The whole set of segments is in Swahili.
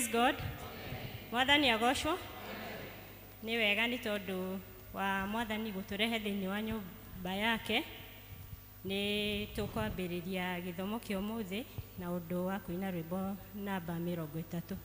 Praise God. Mwathani agocwo. Nĩ wega nĩ tondũ wa Mwathani gũtũrehe thĩinĩ wa nyũmba yake. Nĩ tũkwambĩrĩria gĩthomo kĩa ũmũthĩ na ũndũ wa kũina rwĩmbo namba 30.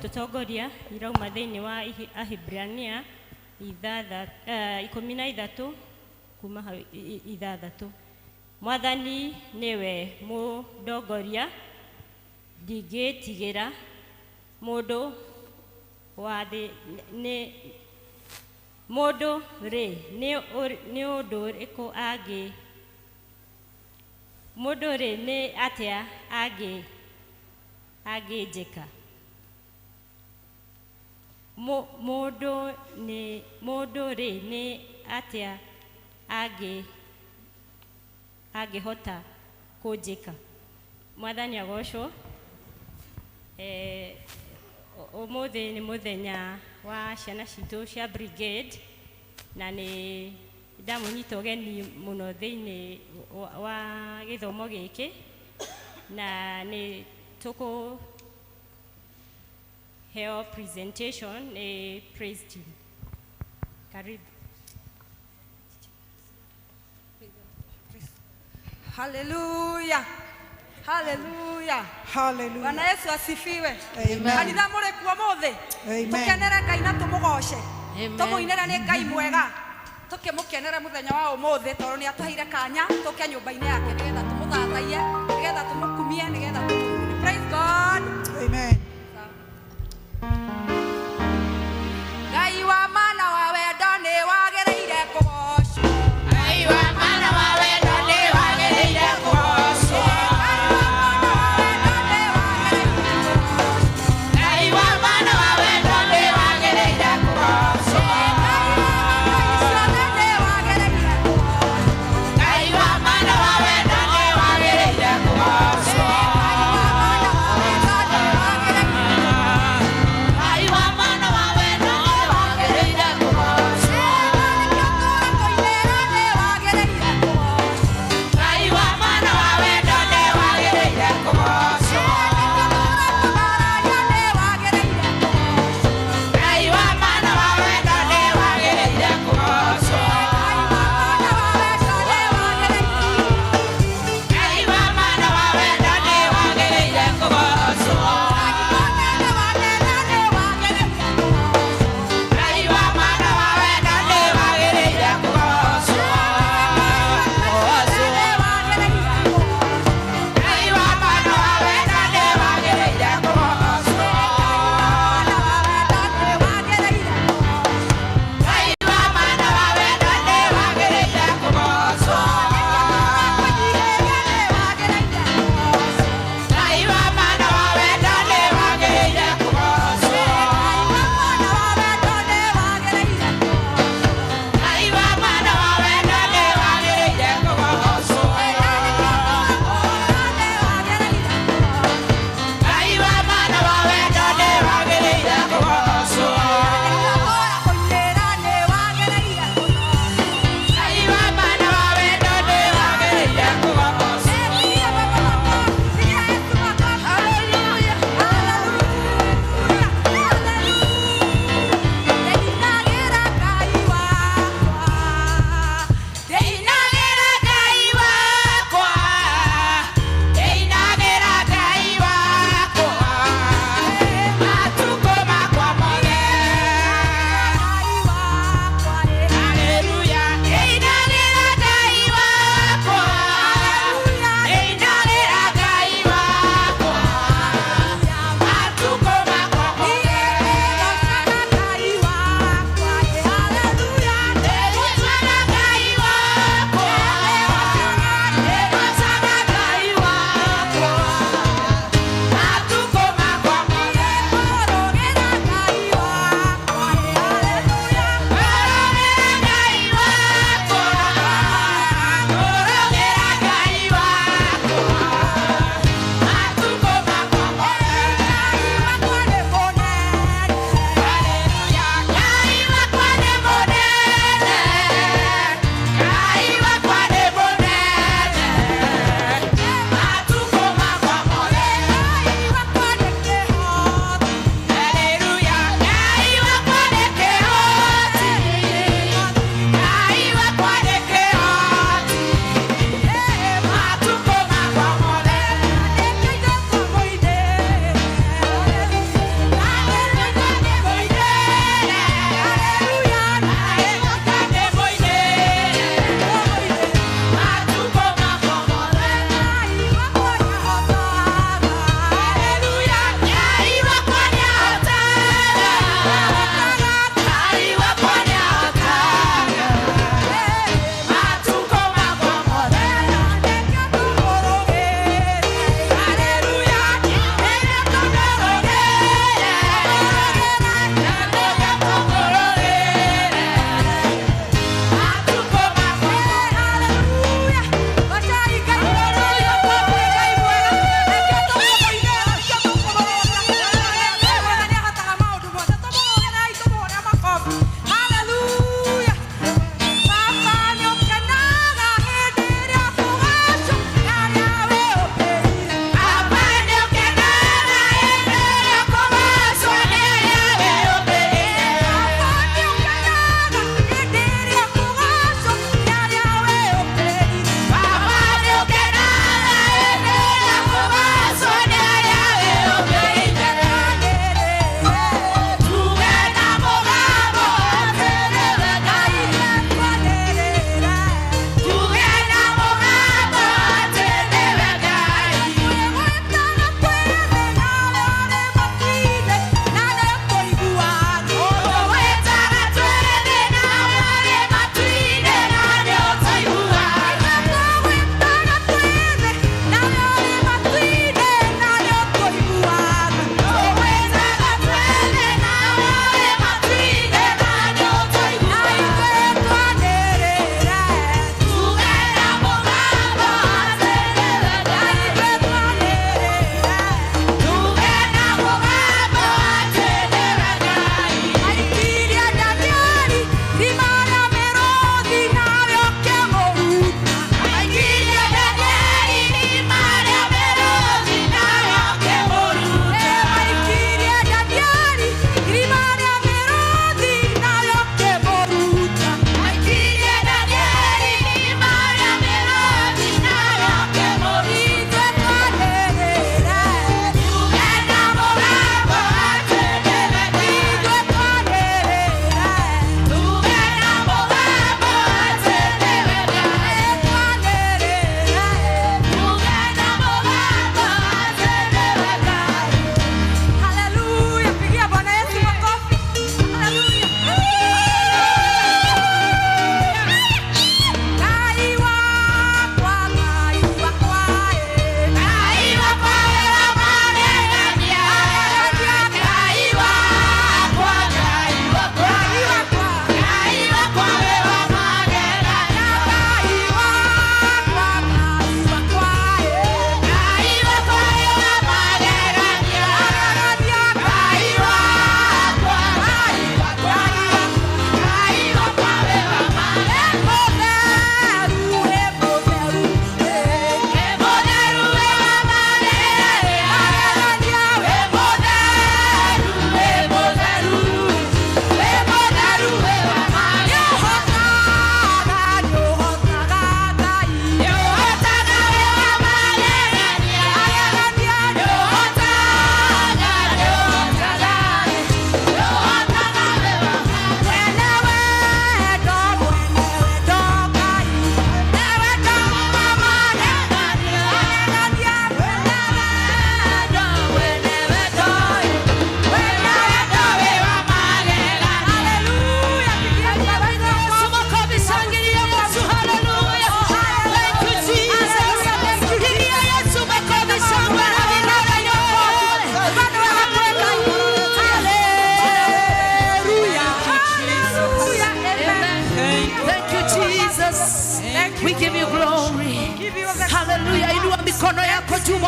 Tutongoria irauma thĩinĩ wa Ahibrania 13 kuma 6. Mwathani niwe mũndongoria, ndingĩtigĩra mũndũ wa thĩ mũndũ rĩ nĩ ũndũ ũrĩkũ mũndũ rĩ nĩ atĩa angĩnjĩka. Mũndũ rĩ nĩ atĩa angĩhota kũnjĩka. Mwathani agocwo. Ũmũthĩ nĩ mũthenya wa ciana citũ cia brigade na nĩ ndamũnyita ũgeni mũno thĩinĩ wa gĩthomo gĩkĩ na nĩ heo presentation praise team. Karibu. Hallelujah. Hallelujah. Hallelujah. Bwana Yesu asifiwe. Amen. Kanitha mũrĩ kuo mũthĩ. Tukenere Ngai na tũmũgoce. Tũmũinĩre nĩ Ngai mwega. Tũkĩmũkenera mũthenya wa ũmũthĩ tondũ nĩ atũheire kanya tũke nyũmba-inĩ yake nĩgetha tũmũthathaiye, nĩgetha tũmũkumie, nĩgetha tũmũrũmĩrĩre. Praise God. Amen. Ngai wa mana wa wendo nĩ wagĩrĩire kũgocwo. Ngai wa mana wa wendo nĩ wagĩrĩire kũgocwo. Ngai wa mana wa wendo nĩ wagĩrĩire kũgocwo. Ngai wa mana wa wendo nĩ wagĩrĩire kũgocwo.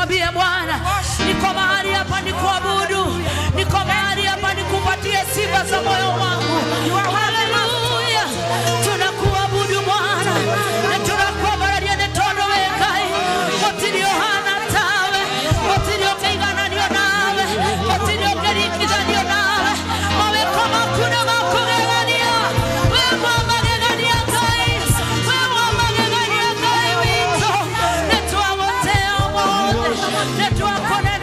nikuambie Bwana, niko mahali hapa nikuabudu, niko mahali hapa nikupatie sifa za moyo wangu. Haleluya, tunakuabudu Bwana, na tunakuabudia ne tono wekai motilio hana tawe, motilio keigana ndio nawe, motilio kerikida ndio nawe, mawe kama kuna makugania wewe mama gania kai, wewe mama gania kai wito, netwa wote wote, netwa kone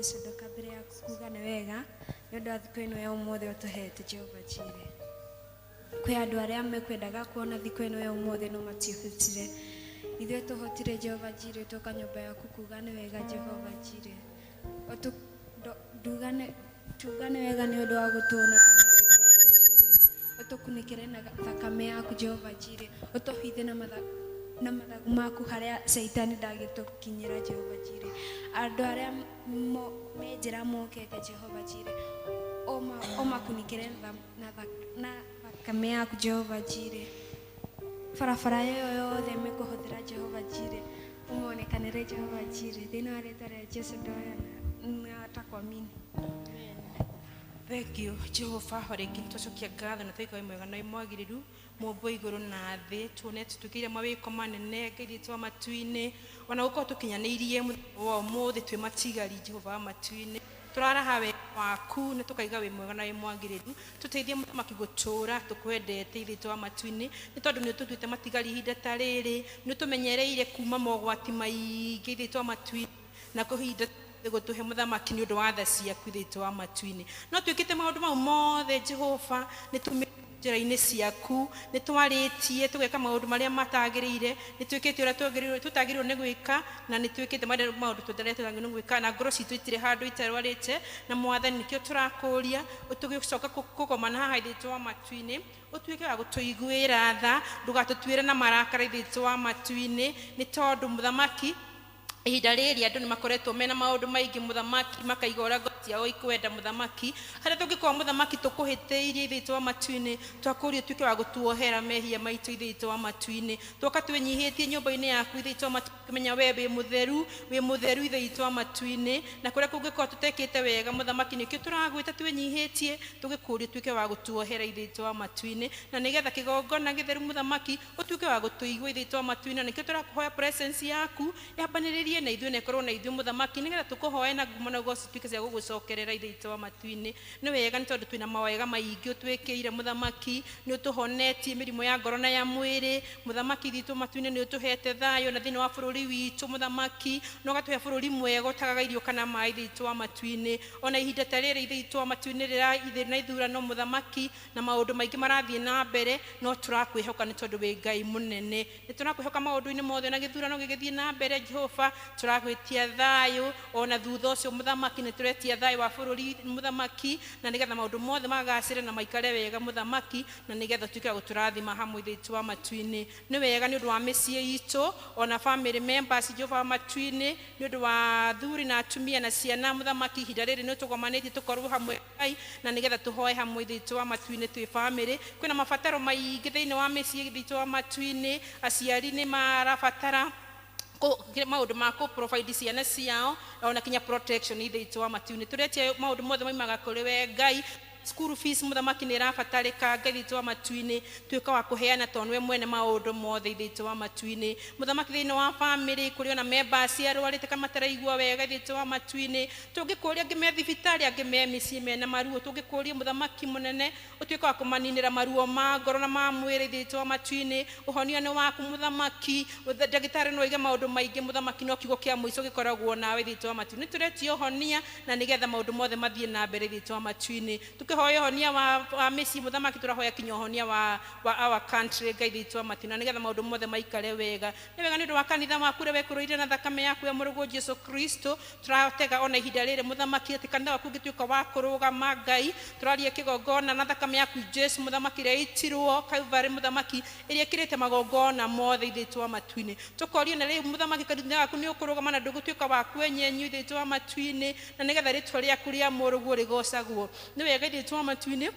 Jesudoka mbere ya kuga nĩ wega nĩ ũndũ wa thikũ ĩno ya ũmũthĩ ũtũhete Jehova Jireh. Kwĩ andũ arĩa mekwendaga kuona thikũ ĩno ya ũmũthĩ no matiũhotire. Ithuĩ tũhotire Jehova Jireh tũka nyũmba yaku kuga nĩ wega Jehova Jireh. Tuga nĩ wega nĩ ũndũ wa gũtũona kanitha Jehova Jireh. Ũtũkunĩkĩre na thakame yaku Jehova Jireh. Ũtũhithe na mathagu maku harĩa Saitani ndagĩtũkinyĩra Jehova Jireh. Andũ arĩa me njĩra mokete Jehova Jireh. O makunĩkĩre na thakame yaku Jehova Jireh. Barabara ĩyo yothe mekũhũthĩra Jehova Jireh. Ũmonekanĩre Jehova Jireh. Thĩinĩ wa rĩĩtwa rĩa Jesũ ndoya na takwamini. Thank you Jehova harĩngĩ tũcokia ngatho na tũikai mwega na mwagĩrĩru mũmbo igũrũ na thĩ tuone tũtukĩire mawĩko manene ngai twa matu-inĩ ona gũkorwo tũkinyanĩirie wa ũmũthĩ twĩ matigari Jehova matu-inĩ tũraraha we waku nĩ tũkaiga wĩ mwega na wĩ mwagĩrĩru tũteithie mũthamaki gũtũũra tũkwendete ithuĩ twa matu-inĩ nĩ tondũ nĩ ũtũtuĩte matigari ihinda ta rĩrĩ nĩ ũtũmenyereire kuma mogwati maingĩ ithuĩ twa matu-inĩ na kũhinda gũtũhe mũthamaki nĩ ũndũ wa tha ciaku ithuĩ twa matu-inĩ no twĩkĩte maũndũ mau mothe Jehova nĩ njĩra-inĩ ciaku nĩ twarĩtie tũgeka maũndũ marĩa matagĩrĩire nĩ twĩkĩte ũrĩa tũtagĩrĩirwo nĩ gwĩka na nĩ twĩkĩte maũndũ tũtagĩrĩirwo nĩ gwĩka na ngoro citũ itirĩ handũ itarwarĩte na Mwathani nĩkĩo tũrakũria ũtũgĩcoka kũgomana haha ithuĩ twa matu-inĩ ũtuĩke wa gũtũiguĩra tha ndũgatũtuĩre na marakara ithuĩ twa matu-inĩ nĩ tondũ mũthamaki ihinda rĩrĩ andũ nĩ makoretwo mena maũndũ maingĩ mũthamaki makaiga ũrĩa ngoro ciao ikwenda mũthamaki harĩa tũngĩkorwo mũthamaki tũkũhĩtĩirie ithuĩ twa matu-inĩ twakũria ũtuĩke wa gũtuohera mehia maitũ ithuĩ twa matu-inĩ twoka twĩnyihĩtie nyũmba-inĩ yaku ithuĩ twa matu kũmenya we wĩ mũtheru ithuĩ twa matu-inĩ na kũrĩa kũngĩkorwo tũtekĩte wega mũthamaki nĩkĩo tũragwĩta twĩnyihĩtie tũgĩkũria ũtuĩke wa gũtuohera ithuĩ twa matu-inĩ na nĩgetha kĩgongona gĩtheru mũthamaki ũtuĩke wa gũtũigua ithuĩ twa matu-inĩ nĩkĩo tũrakũhoya presence yaku yambanĩrĩrie na ithuĩ nekorwo na ithuĩ mũthamaki nĩgetha tũkũhoe na ngumo na ũgoci tuĩke cia gũgũcokerera ithuĩ twa matu-inĩ nĩ wega nĩ tondũ twĩna mawega maingĩ ũtwĩkĩire mũthamaki nĩ ũtũhonetie mĩrimũ ya ngoro na ya mwĩrĩ mũthamaki ithuĩ twa matu-inĩ nĩ ũtũhete thayũ na thĩinĩ wa bũrũri witũ mũthamaki na ũgatũhe bũrũri mwega ũtagaga irio kana maĩ ithuĩ twa matu-inĩ ona ihinda ta rĩrĩ ithuĩ twa matu-inĩ rĩra na ithurano mũthamaki na maũndũ maingĩ marathiĩ na mbere no tũrakwĩhoka nĩ tondũ wĩ Ngai mũnene nĩ tũrakwĩhoka maũndũ-inĩ mothe na gĩthurano gĩgĩthiĩ na mbere Jehova tũragwĩtia thayũ ona thutha ũcio mũthamaki nĩ tũretia thayũ wa bũrũri mũthamaki na nĩgetha maũndũ mothe magacĩre na maikare wega mũthamaki na nĩgetha tuĩke gũtũrathima hamwe ithuĩ twa matu-inĩ nĩ wega nĩ ũndũ wa mĩciĩ itũ ona family members Jehova matu-inĩ nĩ ũndũ wa athuri na atumia na ciana mũthamaki ihinda rĩrĩ nĩ ũtũgomanĩtie tũkorwo hamwe Ngai na nĩgetha tũhoe hamwe ithuĩ twa matu-inĩ twĩ family kwĩna mabataro maingĩ thĩinĩ wa mĩciĩ ithuĩ twa matu-inĩ aciari nĩ marabatara maũndũ ma kũ provide ciana ciao ona kinya protection ithuĩ twa matu-inĩ tũretia maũndũ mothe maimaga kũrĩ we Ngai school fees mũthamaki nĩ ĩrabatarĩka ithuĩ twa matu-inĩ tuĩka wa kũheana tondũ we mwene maũndũ mothe ithuĩ twa matu-inĩ mũthamaki thĩinĩ wa family kũrĩ ona members arwarĩte kana mataraigua wega ithuĩ twa matu-inĩ tũngĩkũria angĩ me thibitarĩ angĩ me mĩciĩ mena maruo tũngĩkũria mũthamaki mũnene ũtuĩke wa kũmaninĩra maruo ma ngoro na ma mwĩrĩ ithuĩ twa matu-inĩ ũhonia nĩ waku mũthamaki ndagĩtarĩ no oige maũndũ maingĩ mũthamaki no kiugo kĩa mũico gĩkoragwo nawe ithuĩ twa matu-inĩ tũretia ũhonia na nĩgetha maũndũ mothe mathiĩ na mbere ithuĩ twa matu-inĩ hoya honia wa mĩciĩ mũthamaki tũrahoya kinya honia wa our country Ngai ithuĩ twa matu-inĩ na nĩgetha maũndũ mothe maikare wega nĩ wega nĩ ũndũ wa kanitha waku ũrĩa wekũrũire na thakame yaku ya mũrũgũ Jesũ Kristo tũratega ona ihinda rĩrĩ mũthamaki atĩ kanitha waku ũngĩtuĩka wa kũrũgama Ngai tũraria kĩgongona na thakame yaku Jesũ mũthamaki ĩrĩa ĩitirwo Calvary mũthamaki ĩrĩa ĩkĩrĩte magongona mothe ithuĩ twa matu-inĩ tũkorio na rĩu mũthamaki kanitha waku nĩ ũkũrũgama na ndũgũtuĩka wa kwenyenyu ithuĩ twa matu-inĩ na nĩgetha rĩtwa rĩaku rĩa mũrũgũ rĩgocagwo nĩ wega ithuĩ twa matu-inĩ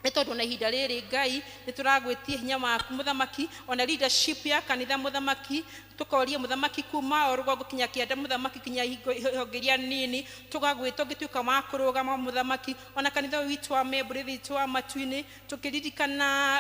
nĩ tondũ na ihinda rĩrĩ Ngai nĩ tũragwĩtia hinya waku mũthamaki ona leadership ya kanitha mũthamaki tukoria mũthamaki kuma o rũgongo kinya kĩanda mũthamaki kinya honge iria nini tũgagwĩta ũngĩtuĩka wa kũrũgama mũthamaki ona kanitha ũyũ witũ wa membũrĩ thitũ wa matu-inĩ tũkĩririkana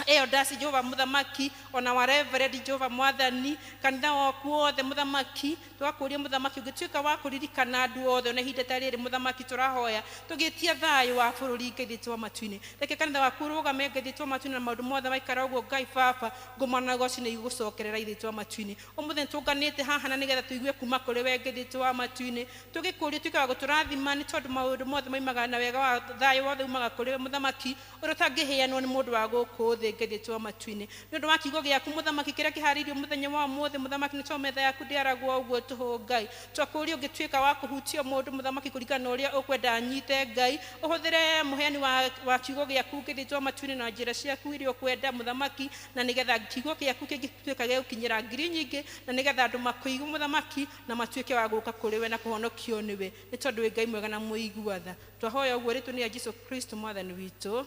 elders Jehova mũthamaki ona wa reverend Jehova Mwathani kanitha waku wothe mũthamaki tũgakũria mũthamaki ũngĩtuĩka wa kũririkana andũ othe ona ihinda ta rĩrĩ mũthamaki tũrahoya tũgĩtia thayũ wa bũrũri thitũ wa matu-inĩ reke kanitha waku ũrũgame thitũ wa matu-inĩ na maũndũ mothe maikara ũguo Ngai Baba ngũmana goci nĩ igũcokerera ithĩtwo matu-inĩ ũmũthĩ tũnganĩte haha na nĩgetha tũigue kuma kũrĩ we ngĩthĩtwo matu-inĩ tũgĩkũria tuĩke wa gũtũrathima nĩ tondũ maũndũ mothe maimaga na wega wa thayũ wothe umaga kũrĩ mũthamaki ũrĩa ũtangĩheanwo nĩ mũndũ wa gũkũ thĩ ngĩthĩtwo matu-inĩ nĩ ũndũ wa kiugo gĩaku mũthamaki kĩrĩa kĩharĩirio mũthenya wa ũmũthĩ mũthamaki nĩ tondũ metha yaku ndĩaragwo ũguo tũhũ Ngai twakũria ũngĩtuĩka wa kũhutia mũndũ mũthamaki kũringana na ũrĩa ũkwenda nyite Ngai ũhũthĩre mũheani wa kiugo gĩaku ngĩthĩtwo matu-inĩ na njĩra ciaku iria ũkwenda mũthamaki na nĩgetha kiugo gĩaku kĩngĩtuĩka gĩa gũkinyĩra ngiri nyingĩ na nĩgetha andũ makũigua mũthamaki na matuĩke wa gũka kũrĩ we na kũhonokio nĩwe nĩ tondũ wĩ Ngai mwega na mũigua tha twahoya ũguo rĩtwa nĩ Jesũ Kristo mwathani witũ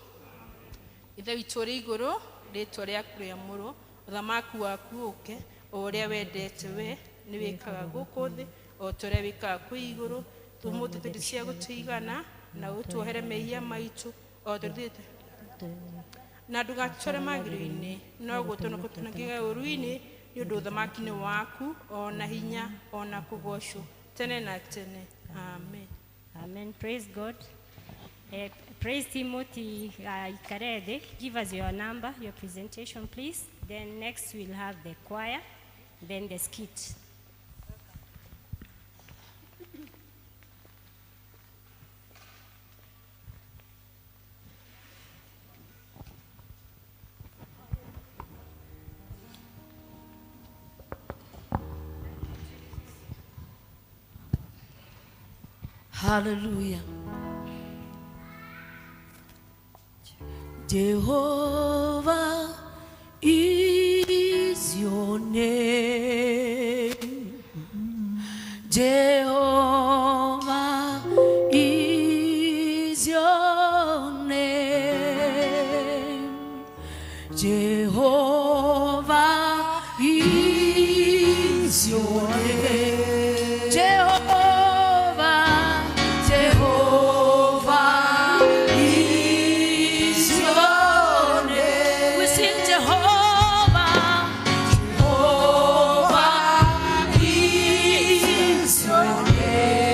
ithe witũ ũrĩ igũrũ rĩtwa rĩaku rĩamũrwo ũthamaki waku ũke o ũrĩa wendete we nĩ wĩkaga gũkũ thĩ o ta ũrĩa wĩkaga kwĩ igũrũ tũmũthĩ tũrĩ cia gũtũigana na ũtuohere mehia maitũ o tũthĩte na ndũgatũtware magĩrĩro-inĩ no gũtũhonokia tũtũnagĩre ũru-inĩ nĩ ũndũ ũthamaki-inĩ waku ona hinya ona kũgocwo tene na tene amen. Amen. Praise God. Praise Timothy Ikarede. Give us your number, your presentation, please. Then next we'll have the choir, then the skit. Hallelujah. Jehovah is your name. Jehovah is your name. Jehovah is your name. Jehovah Jehovah is your name.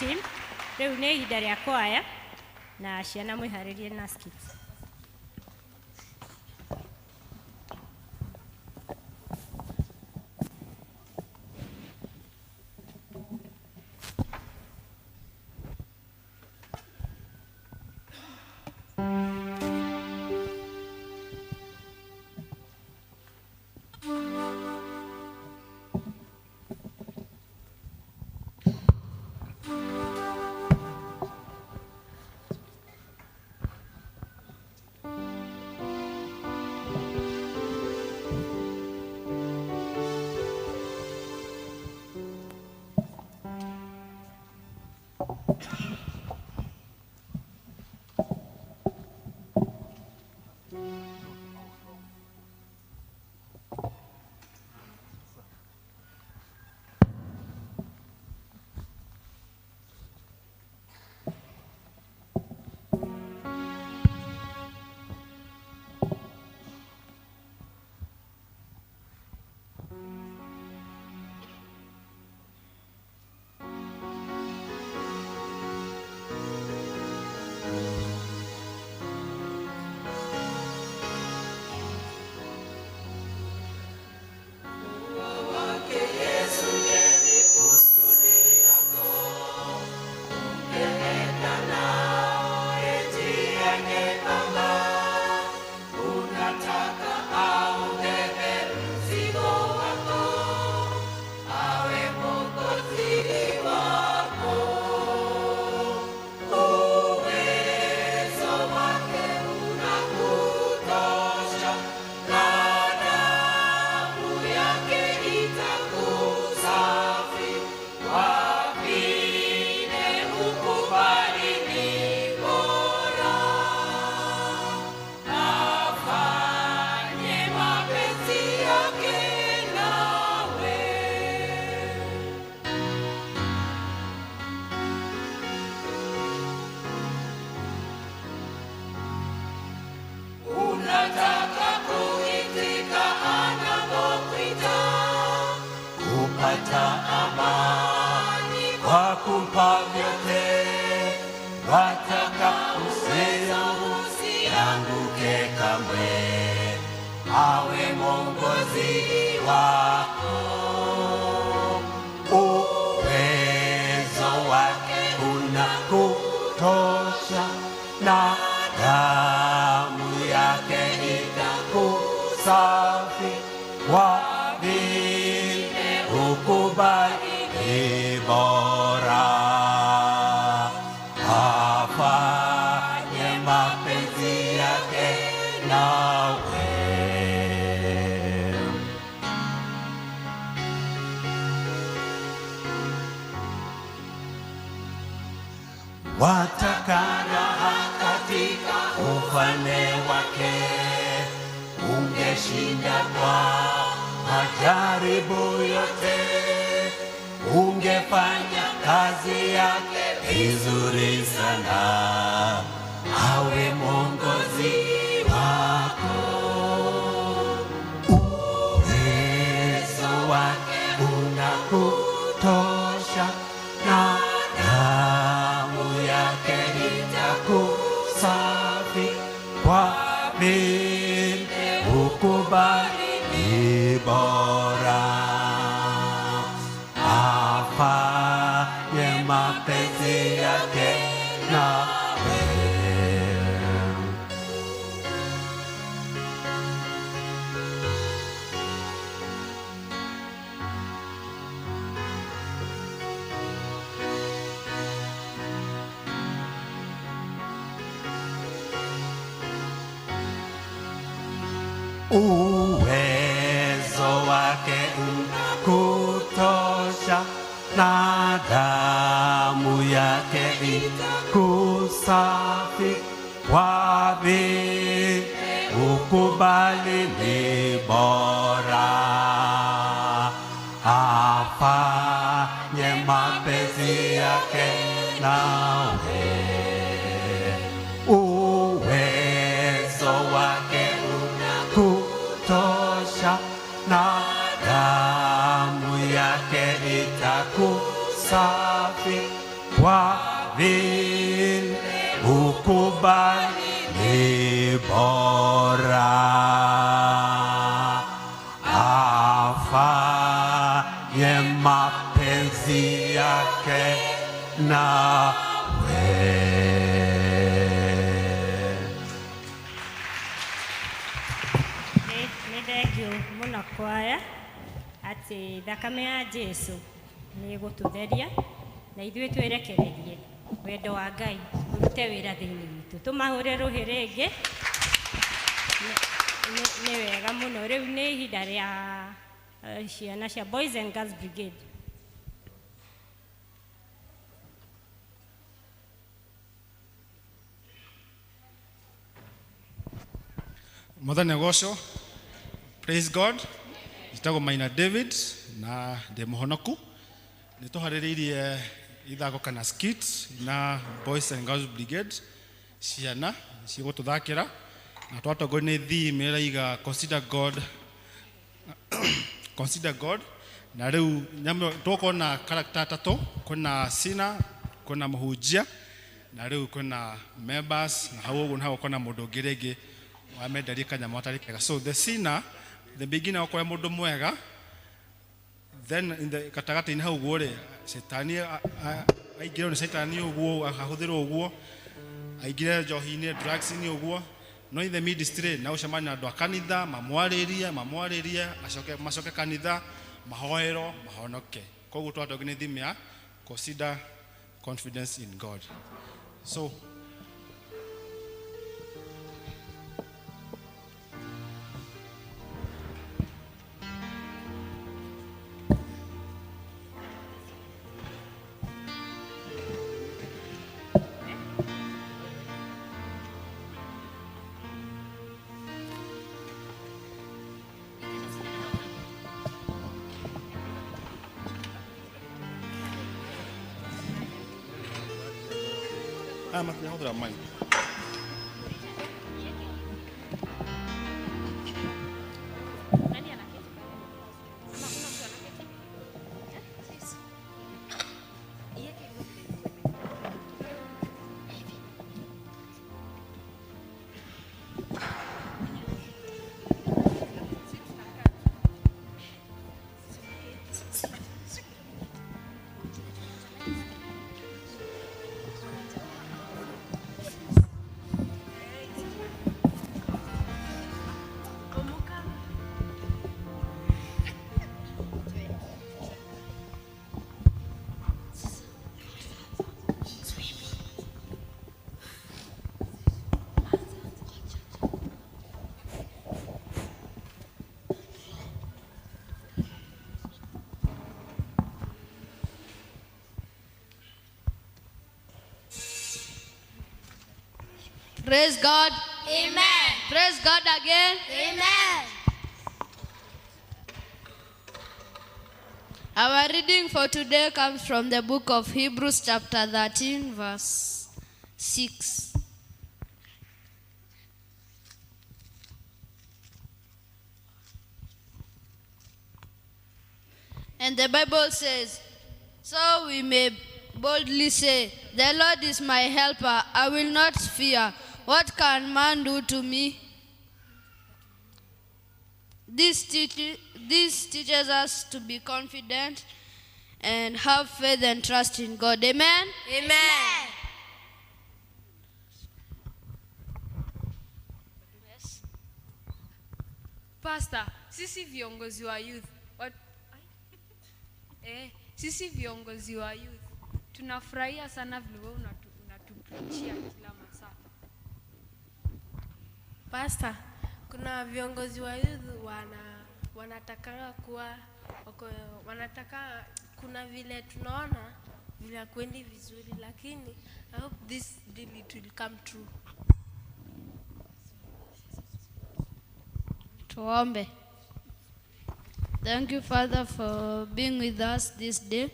team. Rĩu nĩ ihinda rĩa kwaya na ciana mwĩharĩrie na skits. Uwezo wake unakutosha na damu yake ikusafi kwa vile ukubali ni bora afanye mapenzi yake nawe. Uwezo wake unakutosha na damu yake itakusafi kwa ni bora afanye mapenzi yake nawe. Mũno kwaya atĩ thakame ya Jesũ nĩ gũtũtheria na ithuĩ twĩrekererie wendo wa Ngai ũrute wĩra thĩinĩ witũ. Tũmahũre rũhĩ rĩngĩ. Nĩ wega mũno. Rĩu nĩ ihinda rĩa ciana cia Boys and Girls Brigade. Mwathani agocwo. Praise God. Njĩtagwo Maina David na ndĩ mũhonoku. Nĩ tũharĩrĩirie ithako kana skit na Boys and Girls Brigade ciana cigũtũthakĩra na twatongoria nĩ theme ĩraiga consider God na rĩu tũkorwo na character atatũ, kwĩna sinner, kwĩna mũhunjia na rĩu kwĩna members na hau ũguo nĩ kwĩna mũndũ ũngĩ rĩngĩ wamenderia kanyamũ atarĩ kega. So the sinner, the beginner okorwo mũndũ mwega, then in the katagata-inĩ hau guo rĩ Shetani aingĩrwo nĩ Shetani ũguo, ahũthĩrwo ũguo, aingĩre njohi-inĩ, drugs-inĩ ũguo, no in the ministry na ũcemania na andũ a kanitha, mamwarĩrie, macoke kanitha, mahoerwo, mahonoke. Koguo twatongoria nĩ theme ya consider confidence in God. So Mas hold on, Mike. Praise God. Amen. Praise God again. Amen. Our reading for today comes from the book of Hebrews chapter 13 verse 6. And the Bible says, so we may boldly say, the Lord is my helper, I will not fear. What can man do to me? This teaches us to be confident and have faith and trust in God. Amen? Amen. Yes. Pastor, sisi viongozi wa youth. Sisi viongozi wa youth. Tunafurahia sana vile unatupreachia kila masaa. Pastor, kuna viongozi wa youth wanataka kuwa wanataka, kuna vile tunaona vile kwendi vizuri, lakini I hope this deal it will come true. Tuombe. Thank you, Father, for being with us this day.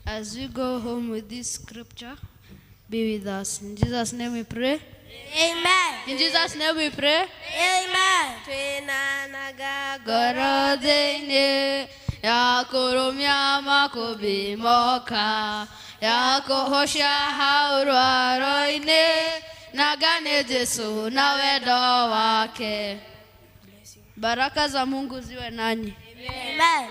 As we go home with this scripture, be with us. In Jesus' name we pray. Amen. In Jesus' name we pray. Amen. Gorodene ya kurumya makubimoka ya kuhosha haurwaroine na gane Yesu na wendo wake. Baraka za Mungu ziwe nanyi. Amen.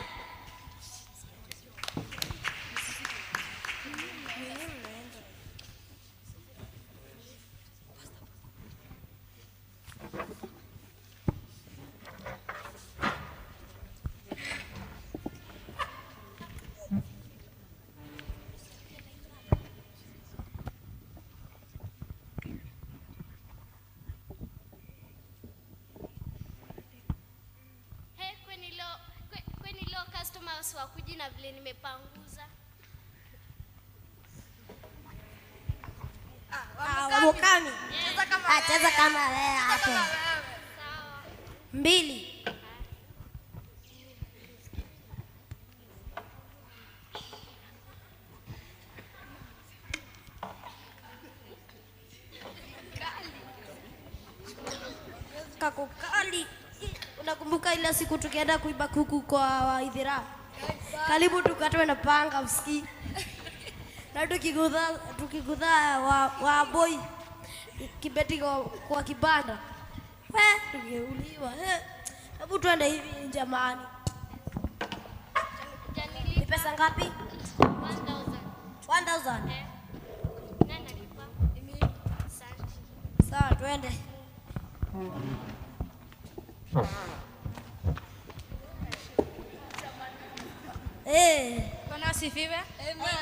Wakuji na vile nimepanguza. Wamukami. Cheza kama wewe hapo. Sawa. 2. Kakukali. Unakumbuka ile siku tukienda kuiba kuku kwa Ahibrania? Karibu tukatwe na panga usikii. Na tukigudha wa boy kibeti kwa kibanda. Tungeuliwa. Hebu tuende hivi jamani. Ni pesa ngapi? 1000. Nani alipa? Sawa, twende. Bwana asifiwe.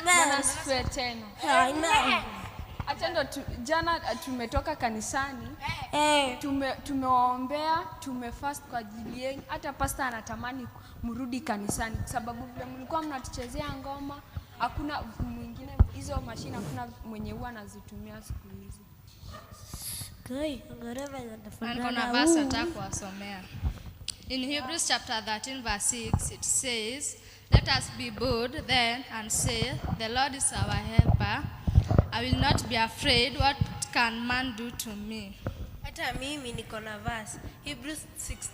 Bwana asifiwe tena. Amen. Acha ndo jana tumetoka kanisani. Tumewaombea, tumefast kwa ajili yenu. Hata pastor anatamani mrudi kanisani kwa sababu vile mlikuwa mnatuchezea ngoma, hakuna mwingine hizo mashine hakuna mwenye huwa anazitumia siku hizi. Kuna verse nataka kuwasomea. In Hebrews chapter 13 verse 6 it says, "Let us be bold then and say, the Lord is our helper. I will not be afraid. What can man do to me?" Hata mimi niko na verse. Hebrews 16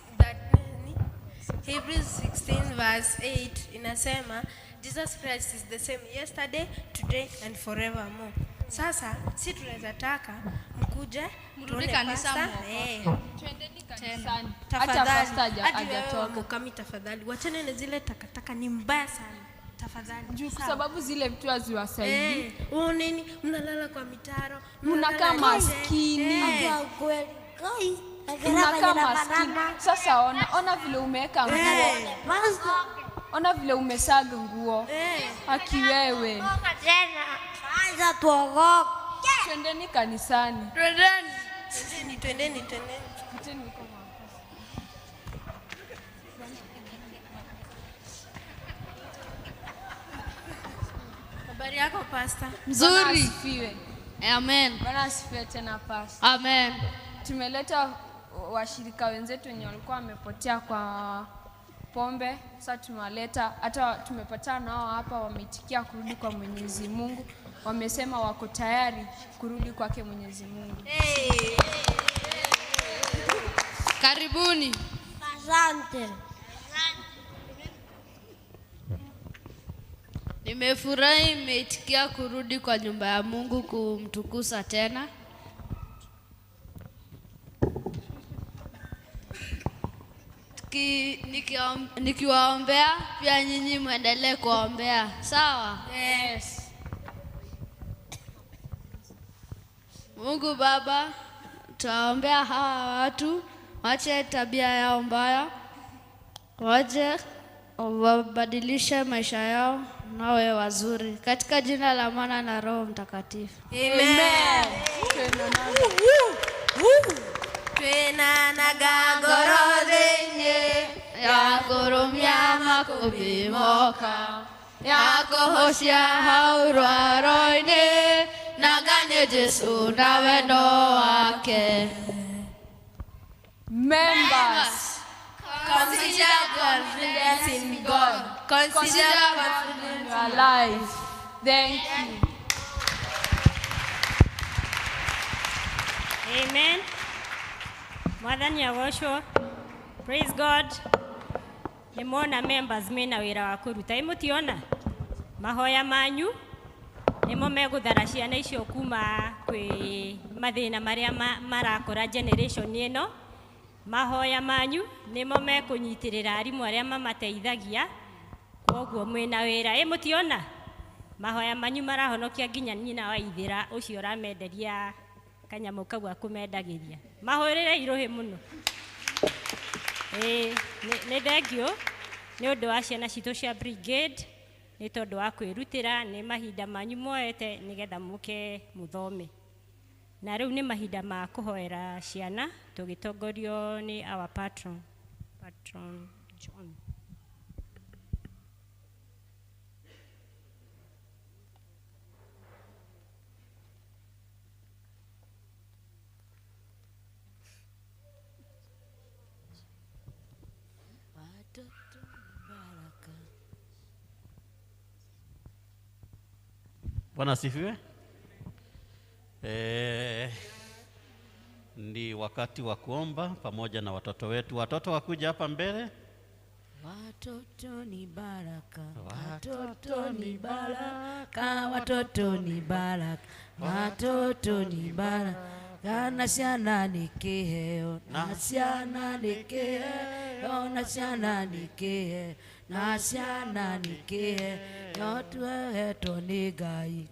verse 8 inasema Jesus Christ is the same yesterday, today and forevermore. Sasa si tunaweza taka mkuje mrudi kanisa twendeni kanisani. Tafadhali hajatoka kama tafadhali wachane na zile takataka, ni mbaya sana tafadhali juu kwa sababu zile vitu haziwasaidii. Nini mnalala kwa mitaro, mnakaa maskini. Unakaa maskini. Sasa ona vile umeweka nguo. Ona vile umesaga nguo. Haki wewe. Anza tuogoke. Twendeni kanisani. Twendeni. Habari yako pastor? Mzuri. Amen. Bwana asifiwe tena pastor. Amen. Tumeleta washirika wenzetu wenye walikuwa wamepotea kwa pombe. Sasa tumewaleta, hata tumepatana nao hapa, wameitikia kurudi kwa Mwenyezi Mungu. Wamesema wako tayari kurudi kwake Mwenyezi Mungu. Karibuni. Asante. Nimefurahi mmeitikia kurudi kwa nyumba ya Mungu kumtukuza tena. Nikiwaombea pia nyinyi muendelee kuombea. Sawa? Yes. Mungu Baba, tuwaombea hawa watu, wache tabia yao mbaya, waje wabadilishe maisha yao nawe wazuri, katika jina la Mwana na Roho Mtakatifu. Amen. Twena na gangoro zenye ya kurumia makubimoka ya kuhoshia haurwa roine na gane Yesu na wendo wake. Members, consider confidence in God. Consider confidence in your life. Thank you. Amen. Mwathani agoshwo. Praise God. Nimona members mena wira wa kuruta. Imutiona mahoya manyu nimo megutharashia na icio kuma kwi mathĩna marĩa marakora generation ĩno. Mahoya manyu nĩmo mekũnyitĩrĩra arimũ arĩa mamateithagia, koguo mwĩna wĩra. Mũtiona mahoya manyu marahonokia nginya nyina wa Ithĩra ũcio ũramenderia kanyamũ kau akũmendagĩria. Mahũrĩre irũhĩ mũno. Nĩ thengio nĩ ũndũ wa ciana citũ cia brigade, nĩ tondũ wa kwĩrutĩra, nĩ mahinda manyu moete nĩgetha mũke mũthome. Na rĩu nĩ mahinda ma kũhoera ciana tũgĩtongorio nĩ our patron John. Bwana asifiwe. Ni wakati wa kuomba pamoja na watoto wetu. Watoto wakuja hapa mbele. Watoto ni baraka, watoto ni baraka, watoto ni baraka, watoto ni baraka, na ciana ni kĩheo, na ciana ni kĩheo, na ciana ni kĩheo, na ciana ni kĩheo, tuhetwo nĩ Ngai.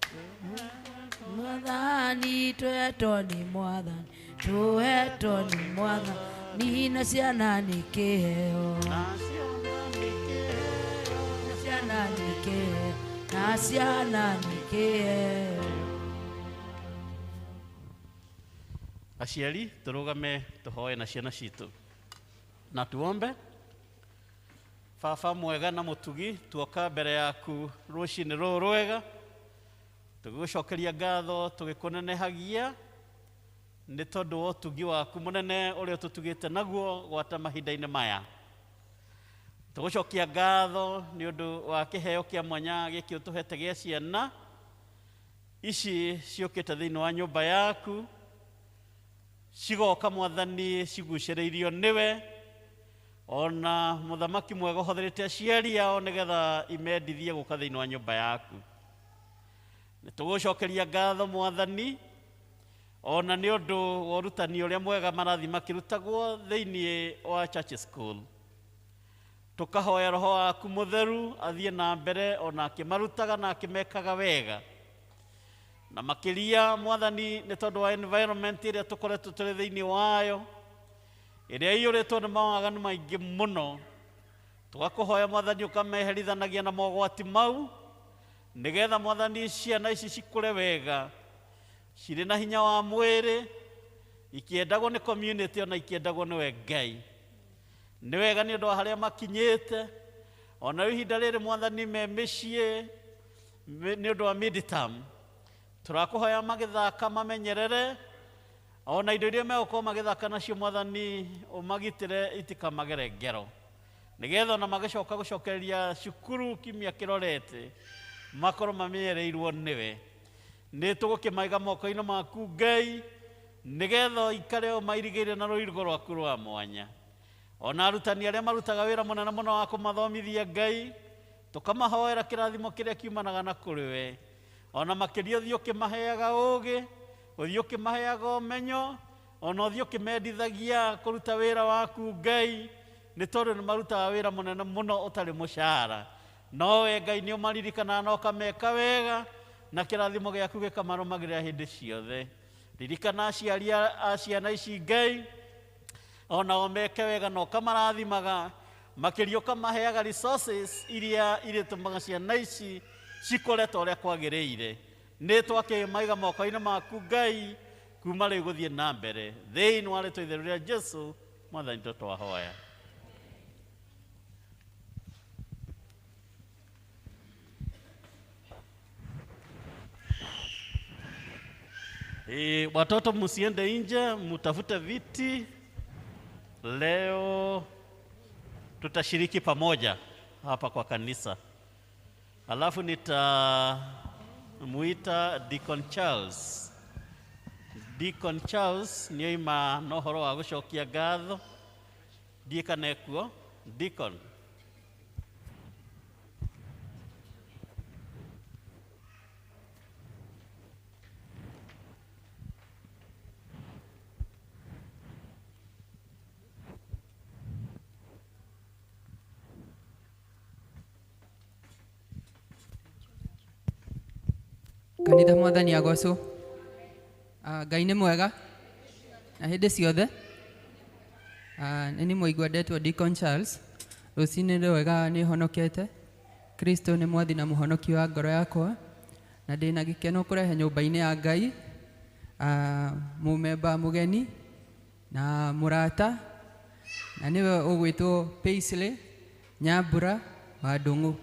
Mwathani tuhetwo nĩ Mwathani, tuhetwo nĩ Mwathani, na ciana ni kĩheo, na ciana ni kĩheo, na ciana ni kĩheo. Aciari tũrũgame tũhoe na ciana citũ na tuombe. Baba mwega na mũtugi, tuoka mbere yaku rũcinĩ rũrũ rwega, tũgũcokeria ngatho tũgĩkũnenehagia nĩ tondũ wa ũtugi waku mũnene ũrĩa tũtugĩte naguo gwata mahinda-inĩ maya. Tũgũcokia ngatho nĩ ũndũ wa kĩheo kĩa mwanya gĩkĩ ũtũhete gĩa ciana ici ciũkĩte thĩinĩ wa nyũmba yaku, cigoka Mwathani cigucĩrĩirio nĩwe, ona mũthamaki mwega ũhũthĩrĩte aciari ao nĩgetha imendithie gũka thĩinĩ wa nyũmba yaku. Nĩtũgũcokeria ngatho Mwathani ona nĩ ũndũ wa ũrutani ũrĩa mwega marathi makĩrutagwo thĩinĩ wa church school. Tũkahoya Roho waku Mũtheru athiĩ na mbere ona akĩmarutaga na akĩmekaga wega, na makĩria Mwathani nĩ tondũ wa environment ĩrĩa tũkoretwo tũrĩ thĩinĩ wayo ĩrĩa ĩiyũrĩtwo nĩ mawaganu maingĩ mũno. Tũgakũhoya Mwathani ũkameherithanagia na mogwati mau, nĩgetha Mwathani ciana ici cikũre wega, cirĩ na hinya wa mwĩrĩ, ikiendagwo nĩ community ona ikiendagwo nĩwe Ngai. Nĩ wega nĩ ũndũ wa harĩa makinyĩte, ona ihinda rĩrĩ Mwathani me mĩciĩ nĩ ũndũ wa midterm. Tũrakũhoya magĩthaka mamenyerere, ona indo iria megũkorwo magĩthaka nacio Mwathani ũmagitĩre itikamagere ngero, nĩgetha ona magĩcoka gũcokereria cukuru kiumia kĩrorete makorwo mamenyereirwo nĩwe. Nĩ tũgũkĩmaiga moko-inĩ maku Ngai, nĩgetha ikare o mairigĩire na rũirigo rwaku rwa mwanya. Ona arutani arĩa marutaga wĩra mũnene mũno wa kũmathomithia Ngai, tũkamahoera kĩrathimo kĩrĩa kiumanaga na kũrĩ we. Ona makĩria ũthiĩ ũkĩmaheaga ũũgĩ, ũthiĩ ũkĩmaheaga ũmenyo, ona ũthiĩ ũkĩmendithagia kũruta wĩra waku Ngai, nĩ tondũ nĩ marutaga wĩra mũnene mũno ũtarĩ mũcara. No we Ngai nĩ ũmaririkanaga na ũkameka wega, na kĩrathimo gĩaku gĩkamarũmagĩrĩra hĩndĩ ciothe. Ririkana aciari a ciana ici Ngai, ona omeke wega na ũkamarathimaga, makĩria ũkamaheaga resources iria irĩtũmaga ciana ici cikũre ta ũrĩa kwagĩrĩire. Nĩ twakĩmaiga moko-inĩ maku Ngai kuma rĩu gũthiĩ na mbere, thĩinĩ wa rĩĩtwa itheru rĩa Jesũ Mwathani tũtwahoya. Watoto msiende nje, mtafute viti. Leo tutashiriki pamoja hapa kwa kanisa. Alafu nitamuita Deacon Charles. Deacon Charles nĩo ima na ũhoro wa gũcokia ngatho. Ndiĩkanekuo Deacon. Kanitha Mwathani agocwo. Ngai nĩ mwega na hĩndĩ ciothe. Nĩ mũigua ndetwo Deacon Charles. Rũcinĩ rwega nĩ honokete. Kristo nĩ mwathi na mũhonoki wa ngoro yakwa. Na ndĩna gĩkeno kũrehe nyũmba-inĩ ya Ngai mũmemba mũgeni na mũrata na nĩwe ũgwĩtwo Paisley Nyambura wa Ndũng'ũ.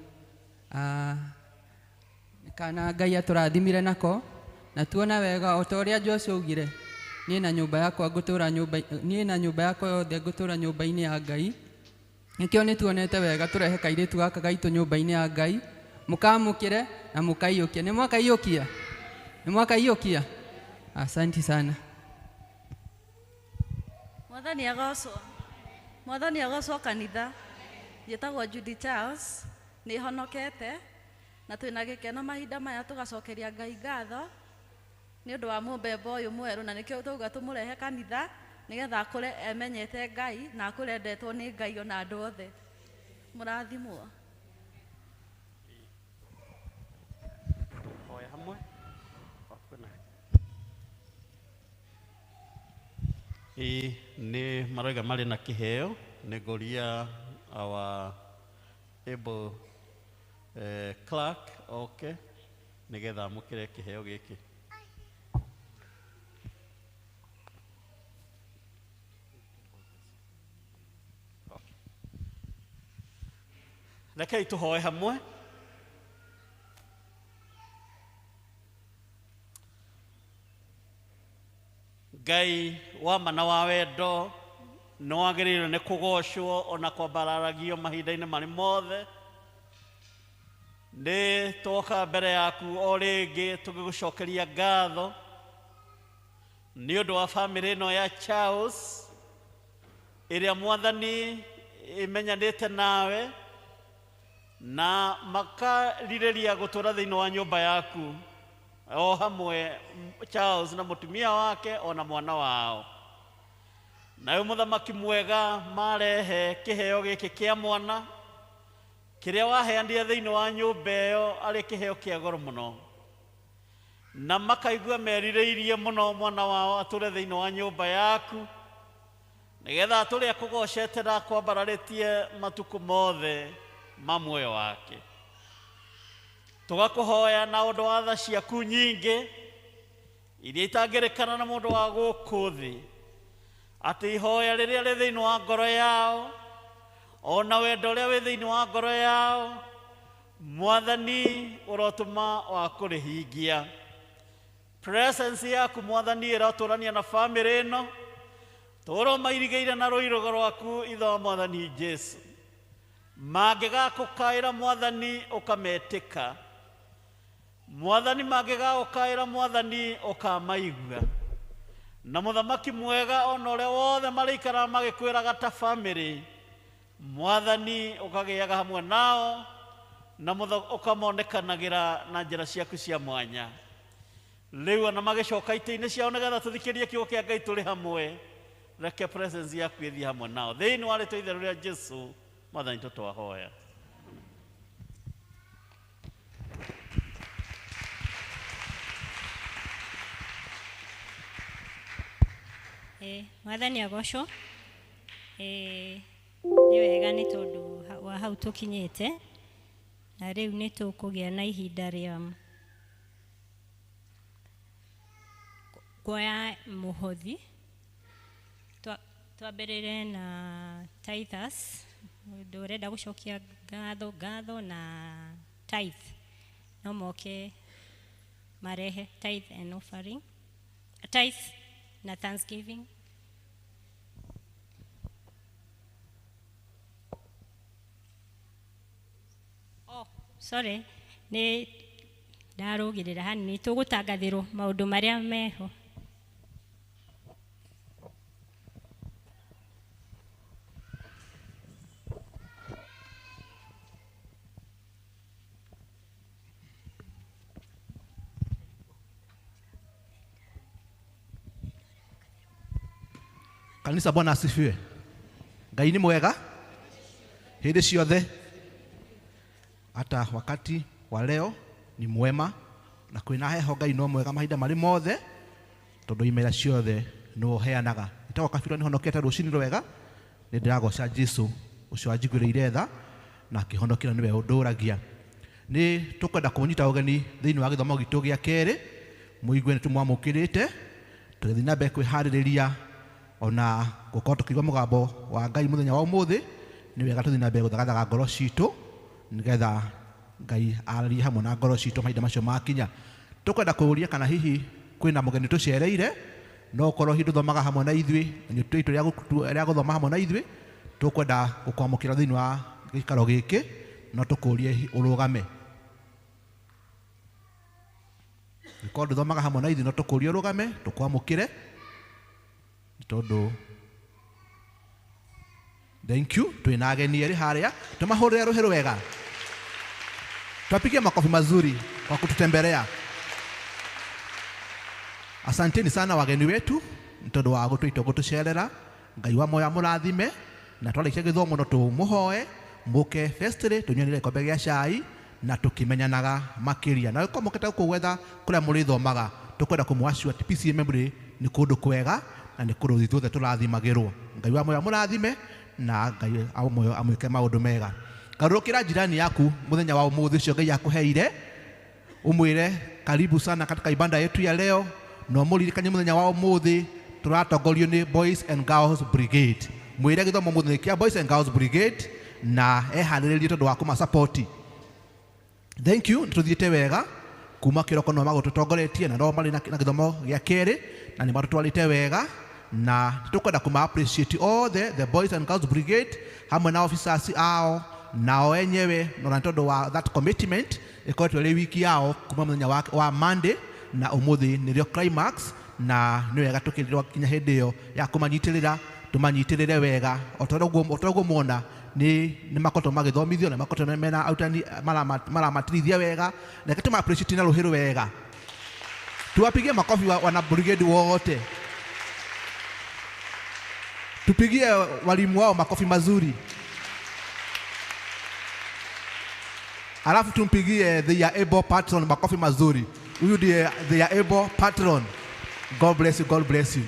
Kana Ngai atũrathimire nako na tuona wega o ta ũrĩa Joshua augire, niĩ na nyũmba yakwa yothe ngũtũũra nyũmba-inĩ ya Ngai. Nĩkĩo nĩ tuonete wega tũrehe kairĩtu gaka gaitũ nyũmba-inĩ ya Ngai, mũkamũkĩre na mũkaiyũkia. Nĩ mwakaiyũkia? Nĩ mwakaiyũkia? Asanti sana. Mwathani agocwo. Mwathani agocwo kanitha. Njĩtagwo Judy Charles, nĩ honokete na twĩna gĩkeno mahinda maya tũgacokeria Ngai ngatho nĩ ũndũ wa mũmbemba ũyũ mwerũ, na nĩkĩo tũuga tũmũrehe kanitha nĩgetha akũre emenyete Ngai na akũre endetwo nĩ Ngai ona andũ othe. Mũrathimwo. Hoya hamwe. Nĩ maroiga marĩ na kĩheo. Nĩ ngoria our able clerk okay nĩgetha amũkĩre kĩheo gĩkĩ. Rekei tũhoe hamwe. Ngai wa ma na wa wendo nĩ wagĩrĩirwo nĩ kũgocwo ona kwambararagio mahinda-inĩ marĩ mothe. Nĩ twoka mbere yaku o rĩngĩ tũgĩgũcokeria ngatho nĩ ũndũ wa bamĩrĩ ĩno ya Charles ĩrĩa Mwathani ĩmenyanĩte nawe na makarirĩria gũtũũra thĩinĩ wa nyũmba yaku o hamwe Charles na mũtumia wake ona mwana wao. Nawe mũthamaki mwega marehe kĩheo gĩkĩ kĩa mwana kĩrĩa waheanire thĩinĩ wa nyũmba ĩyo arĩ kĩheo kĩa goro mũno, na makaigua merirĩirie mũno mwana wao atũre thĩinĩ wa nyũmba yaku nĩgetha atũre akũgocete na akwambararĩtie matukũ mothe ma muoyo wake. Tũgakũhoya na ũndũ wa tha ciaku nyingĩ iria itangĩrĩkana na mũndũ wa gũkũ thĩ, atĩ ihoya rĩrĩa rĩ thĩinĩ wa ngoro yao ona wendo ũrĩa wĩ thĩinĩ wa ngoro yao Mwathani ũrotũma wa kũrĩhingia. Presence yaku Mwathani ĩratũrania na bamĩrĩ ĩno, tũũro mairigĩire na rũirũgo rwaku ithe wa Mwathani Jesu. Mangĩgakũkaĩra Mwathani ũkametĩka, Mwathani mangĩgagũkaĩra Mwathani ũkamaigua. Na mũthamaki mwega ona ũrĩa wothe marĩikaraga magĩkwĩraga ta bamĩrĩ, Mwathani ũkagĩaga hamwe nao na ũkamonekanagĩra na njĩra ciaku cia mwanya. Rĩu ona magĩcoka itĩ-inĩ ciao nĩgetha tũthikĩrie kiugo kĩa Ngai tũrĩ hamwe, reke presence yaku ĩthiĩ hamwe nao thĩinĩ wa rĩĩtwa itherũ rĩa Jesu Mwathani tũtwahoya. Mwathani agocwo. Nĩ wega nĩ tondũ wa hau tũkinyĩte na rĩu nĩ tũkũgĩa na ihinda rĩa kuoya mũhothi. Twambĩrĩre na tithers, mũndũ ũrenda gũcokia ngatho na tithe no moke marehe tithe and offering, tithe na thanksgiving. Sorry, nĩ ndarũgĩrĩra hanini, tũgũtangathĩrwo maũndũ marĩa meho. Kanisa Bwana asifiwe. Ngai ni mwega hĩndĩ ciothe, hata wakati wa leo ni mwema. na kwĩna heho Ngai no mwega mahinda marĩ mothe tondũ imera ciothe no heanaga itagwo Kabirũ nĩ honokete rũcinĩ rwega nĩ ndĩragoca Jesũ ũcio wanjiguĩrĩire tha na akĩhonokĩra nĩwe ũndũragia nĩ tũkwenda kũmũnyita ũgeni thĩinĩ wa gĩthomo gitũ gĩa kerĩ mũigue nĩ tũmwamũkĩrĩte tũgĩthiĩ na mbere kwĩharĩrĩria ona gũkorwo tũkĩigua mũgambo wa Ngai mũthenya wa ũmũthĩ nĩ wega tũthiĩ na mbere gũthagathaga ngoro citũ nĩgetha Ngai ararie hamwe na ngoro citũ mahinda macio makinya tũkwenda kũũria kana hihi kwĩna mũgeni tũcereire no ũkorwo hihi ndũthomaga hamwe na ithuĩ nĩ tũitũ rĩa gũthoma hamwe na ithuĩ tũkwenda gũkwamũkĩra thĩinĩ wa gĩikaro gĩkĩ no tũkũũrie ũrũgame gĩkorwo ndũthomaga hamwe na ithuĩ no tũkũũrie ũrũgame tũkwamũkĩre tondũ thank you twĩna ageni erĩ harĩa tumahũrĩre rũhĩ rwega tuwapigie makofi mazuri kwa kututembelea asanteni sana wageni wetu tondũ wa gũtũita gũtũcerera Ngai wa moya mũrathime na twarĩkia gĩthomo no tũmũhoe mũke festly tũnyuanĩre gĩkombe gĩa cai na tũkĩmenyanaga makĩria na gĩkorwo mũkĩte gũkũgwetha kũrĩa mũrĩthomaga tũkwenda kũmwacua atĩ PCEA memory nĩ kũndũ kwega na nĩ kũndũ ithuothe tũrathimagĩrwo Ngai wa moya mũrathime na Ngai amoyo amwĩke maũndũ mega garũrũkĩra jirani yaku mũthenya wa ũmũthĩ ũcio Ngai akũheire umwĩre karibu sana katika ibada yetu ya leo no mũririkanie mũthenya wa ũmũthĩ tũratongorio nĩ Boys and Girls Brigade mwĩre gĩthomo mũthenya kĩa Boys and Girls Brigade na eharĩrĩrie tondũ wa kũmasapoti thank you nĩtũthiĩte wega kuma kĩroko no magũtũtongoretie na no marĩ na gĩthomo gĩa kerĩ na nĩ matũtwarĩte wega na tũkwenda kuma appreciate all the Boys and Girls Brigade hamwe na officers ao nao enyewe na tondũ wa that commitment ĩkoretwo ĩrĩ wiki yao kuma mũthenya wa Monday na ũmũthĩ nĩrĩo climax na nĩ wega tũkĩrĩrwo kinya hĩndĩ ĩyo ya kũmanyitĩrĩra tũmanyitĩrĩre wega o ta ũguo muona nĩ makoretwo magĩthomithio na makoretwo mena arutani maramatirithia wega na reke tũma-appreciate na rũhĩ rwega tuwapigie makofi wana brigade wote tupigie walimu wao makofi mazuri alafu tumpigie the able patron makofi mazuri huyu ndiye the able patron God bless you, God bless you.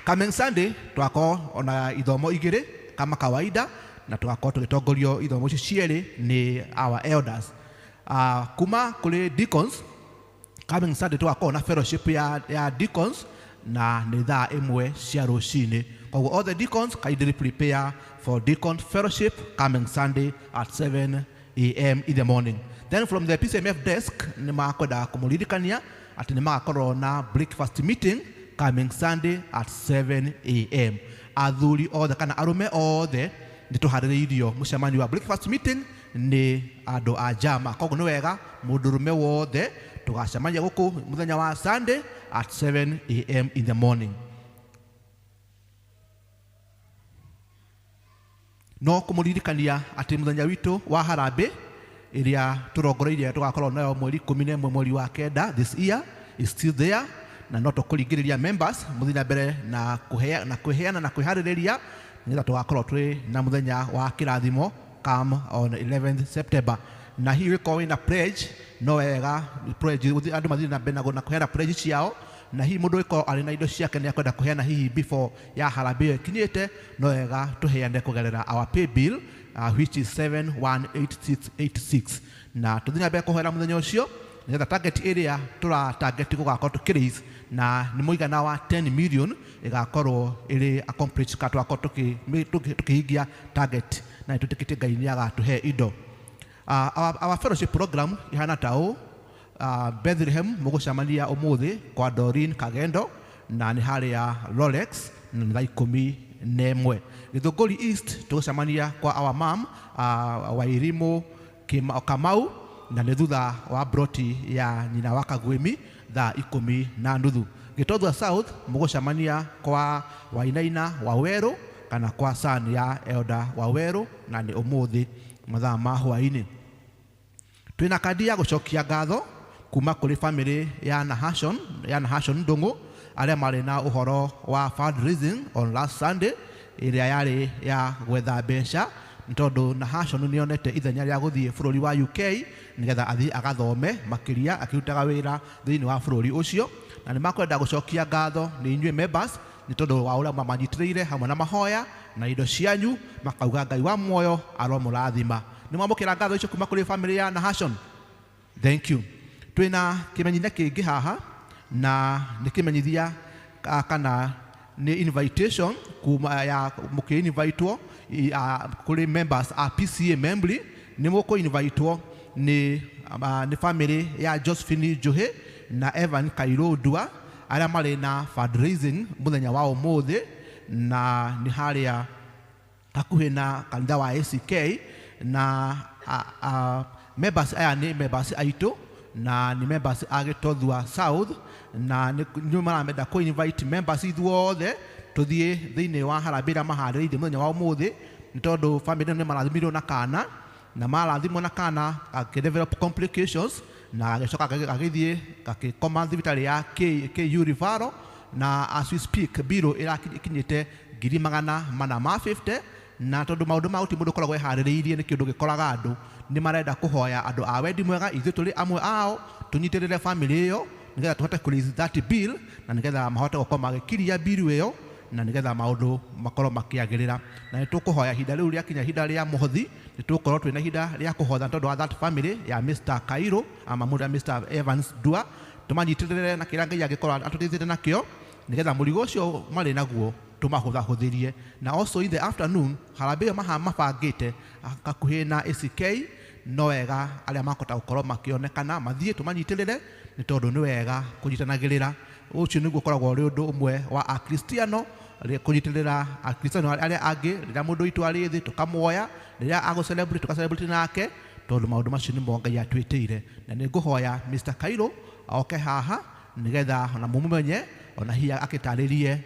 Coming Sunday twako ona ithomo igĩrĩ kama kawaida na tugakorwo tũgĩtongorio ithomo icio cierĩ nĩ our elders kuma kũrĩ deacons coming Sunday tugakorwo na fellowship ya deacons na nĩ thaa 1 cia rũcinĩ koguo all the deacons kindly prepare for deacon fellowship coming Sunday at 7 a.m. in the morning. Then from the PCMF desk nĩ makwenda kũmũririkania atĩ nĩ magakorwo na breakfast meeting coming Sunday at 7 a.m. athuri othe kana arume othe nĩ tũharĩrĩirio mũcemanio wa breakfast meeting nĩ andũ a jama koguo nĩ wega mũndũrũme wothe tũgacemania gũkũ mũthenya wa Sunday at 7 a.m. in the morning. No kũmũririkania atĩ mũthenya witũ wa harambĩ ĩrĩa tũrongoreirie tũgakorwo nayo mweri 11 mweri wa kenda this year is still there na no tũkũringĩrĩria members mũthenya na mbere na kwĩheana na kwĩharĩrĩria nĩgetha tũgakorwo twĩ na mũthenya wa kĩrathimo come on 11th September na hihi wĩkorwo wĩna pledge no wega pledge andũ mathiĩ na mbere na kũheana pledge ciao na hihi mũndũ wĩkorwo arĩ na indo ciake nĩ akwenda kũheana hihi before ya harambĩ ĩyo ĩkinyĩte no wega tũheane kũgerera our pay bill which is 718686 na tũthiĩ na mbere kũhoera mũthenya ũcio nĩgetha target ĩrĩa tũratarget gũgakorwo tũkĩraise na nĩ mũigana wa 10 million ĩgakorwo ĩrĩ accomplished ka twakorwo tũkĩhingia target na nĩtwĩtĩkĩtie Ngai nĩ agatũhe indo. Our fellowship program ihana ta ũũ Bethlehem mũgũcemania ũmũthĩ kwa Doreen Kagendo na nĩ harĩa Rolex na nĩ thaa 11. Gĩthũngũri East tũgũcemania kwa our mom Wairimu Kamau na nĩ thutha wa broti ya nyina wa Kagwemi thaa 10:30. Gĩtũthua South mũgũcemania kwa Wainaina Waweru kana kwa son ya Elder Waweru na nĩ ũmũthĩ mathaa ma hwaĩ-inĩ. Twĩna kadi ya gũcokia ngatho kuma kũrĩ family ya Nahashon Ndung'u arĩa marĩ na ũhoro wa fundraising on last Sunday ĩrĩa yarĩ ya gwetha mbeca tondu Nahashon nĩ onete ithenya rĩa gũthiĩ bũrũri wa UK nĩgetha athiĩ agathome makĩria akĩrutaga wĩra thĩinĩ wa bũrũri ũcio, na nĩ makwenda gũcokia ngatho nĩ inyuĩ members nĩ tondũ wa ũrĩa mamanyitĩrĩire hamwe na mahoya na indo cianyu, makauga Ngai wa muoyo aromũrathima. Nĩ mwamũkĩra ngatho icio kuma kũrĩ family ya Nahashon? Thank you. Twĩna kĩmenyithia kĩngĩ haha na nĩ kĩmenyithia kana nĩ invitation kuma ya mũkĩ-invitwo kũrĩ members a PCEA membri, nĩ mũkũ-invitwo nĩ family ya Josephine Njuhĩ na Evan Kairũndua arĩa marĩ na fundraising mũthenya wa ũmũthĩ, na nĩ harĩa hakuhĩ na kanitha wa ACK, na members aya nĩ members aitũ na nĩ members a Gĩtothua South, na nĩ maramenda kũ-invite members ithuothe tũthiĩ thĩinĩ wa harambĩ ĩrĩa maharĩrĩirie mũthenya wa ũmũthĩ, nĩ tondũ family nĩ marathimirwo na kana, na marathimwo na kana develop complications na agĩcoka agĩthiĩ agĩkoma thibitarĩ ya KU Rivaro, na as we speak biro ĩrakinyĩte 450, na tondũ maũndũ ma gũtirĩ mũndũ ũkoragwo eharĩrĩirie nĩ kĩũndũ gĩkoraga andũ, nĩ marenda kũhoya andũ a wendi mwega ithuĩ tũrĩ amwe ao tũnyitĩrĩre family ĩyo nĩgetha tũhote kũrĩthi that bill, na nĩgetha mahote gũkorwo magĩkiria bill ĩyo, na nĩgetha maũndũ makorwo makĩagĩrĩra. Na nĩ tũkũhoya ihinda rĩu rĩakinya ihinda rĩa mũhothi, nĩ tũgũkorwo twĩna ihinda rĩa kũhotha tondũ wa that family ya Mr. Kairũ mũndũ Mr. Evans Dua, tũmanyitĩrĩre na kĩrĩa Ngai angĩkorwo atũteithĩte nakĩo, nĩgetha mũrigo ũcio marĩ naguo tũmahũthahũthĩrie. Na also in the afternoon harambĩ ĩyo mabangĩte hakuhĩ na ACK, no wega arĩa makota gũkorwo makĩonekana mathiĩ tũmanyitĩrĩre, nĩ tondũ nĩ wega kũnyitanagĩrĩra. Ũcio nĩguo ũkoragwo ũrĩ ũndũ ũmwe wa akristiano, kũnyitĩrĩra akristiano arĩa angĩ rĩrĩa mũndũ witũ arĩ thĩ tũkamuoya, rĩrĩa agũ-celebrate tũka-celebrate nake, tondũ maũndũ macio nĩmo Ngai atwĩtĩire. Na nĩ ngũhoya Mr. Kairũ oke haha nĩgetha ona mũmenye ona hiya akĩtarĩrie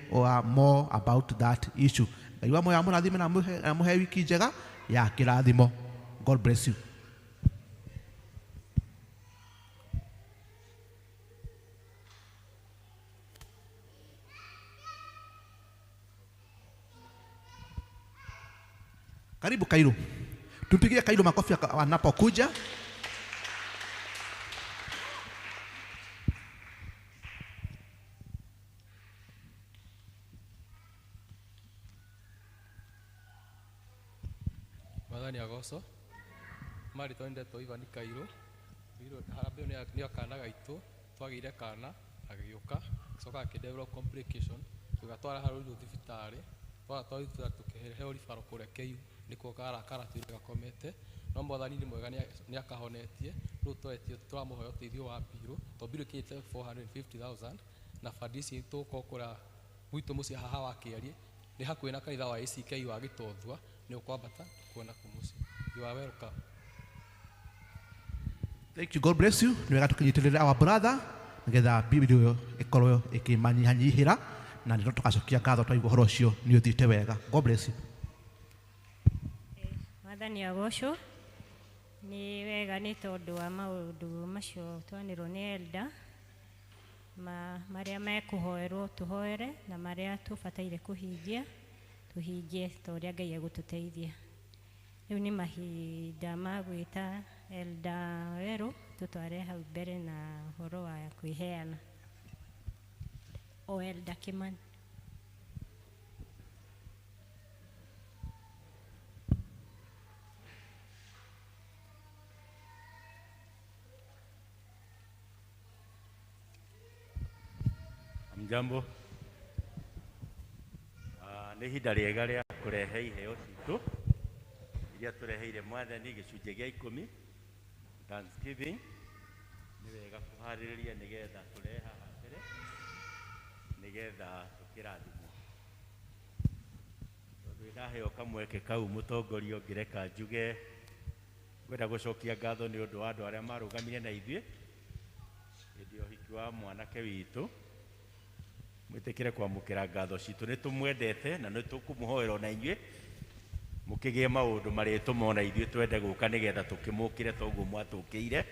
more about that issue. Ngai wa muoyo amũrathime na mũhe wiki njega ya kĩrathimo. God bless you. Karibu Kairũ. Tumpigie Kairũ makofi anapokuja. Mwathani agocwo. Mari twende Ivan Kairũ. Harambĩ nĩ kana gaitũ, twagĩire kana agĩũka, coka akĩdevelop complication, tũgatwara harĩ thibitarĩ, twatwara tũkĩheo ribaro kũrĩa KU, nĩkuo karakara twĩrĩ gakomete, no Mwathani nĩ mwega nĩ akahonetie, rĩu tũramũhoya ũteithio wa biro, to biro ĩkinyĩte 450,000, na bandi ici tũgũkorwo kũrĩa gwitũ mũciĩ haha wa Kĩarie, nĩ hakuhĩ na kanitha wa ACK wa Gĩtothua, nĩ ũkwambata kuona kũ mũciĩ. You are welcome. Thank you, God bless you. Nĩ wega tũkĩnyitĩrĩra our brother nĩgetha bibiri ĩyo ĩkorwo ĩkĩmanyihanyihĩra, na nĩ tũgacokia ngatho twaigua ũhoro ũcio nĩ ũthiĩte wega. God bless you. Mwathani agocwo. Nĩ wega nĩ tondũ wa maũndũ macio twanĩrwo nĩ elder marĩa mekũhoerwo tũhoere, na marĩa tũbataire kũhingia tũhingie ta ũrĩa Ngai egũtũteithia. Rĩu nĩ mahinda ma gwĩta elder werũ tũtware hau mbere na ũhoro wa kwĩheana. O elder Kimani. Jambo. Nĩ ihinda rĩega rĩa kũrehe iheo citũ iria tũreheire Mwathani gĩcunjĩ gĩa 10, Thanksgiving. Nĩ wega kũharĩrĩria nĩgetha tũrehe haha mbere nĩgetha tũkĩrathimwo. Tondũ ndaheo kamweke kau mũtongoria ũngĩreka njuge gwenda gũcokia ngatho nĩ ũndũ wa andũ arĩa marũgamire na ithuĩ hĩndĩ ya ũhiki wa mwanake witũ. Mwĩtĩkĩre kwamũkĩra ngatho citũ, nĩ tũmwendete na nĩ tũkũmũhoera ona inyuĩ mũkĩgĩe maũndũ marĩtũma ona ithuĩ twende gũka nĩgetha tũkĩmũkĩre toguo mwatũkĩire,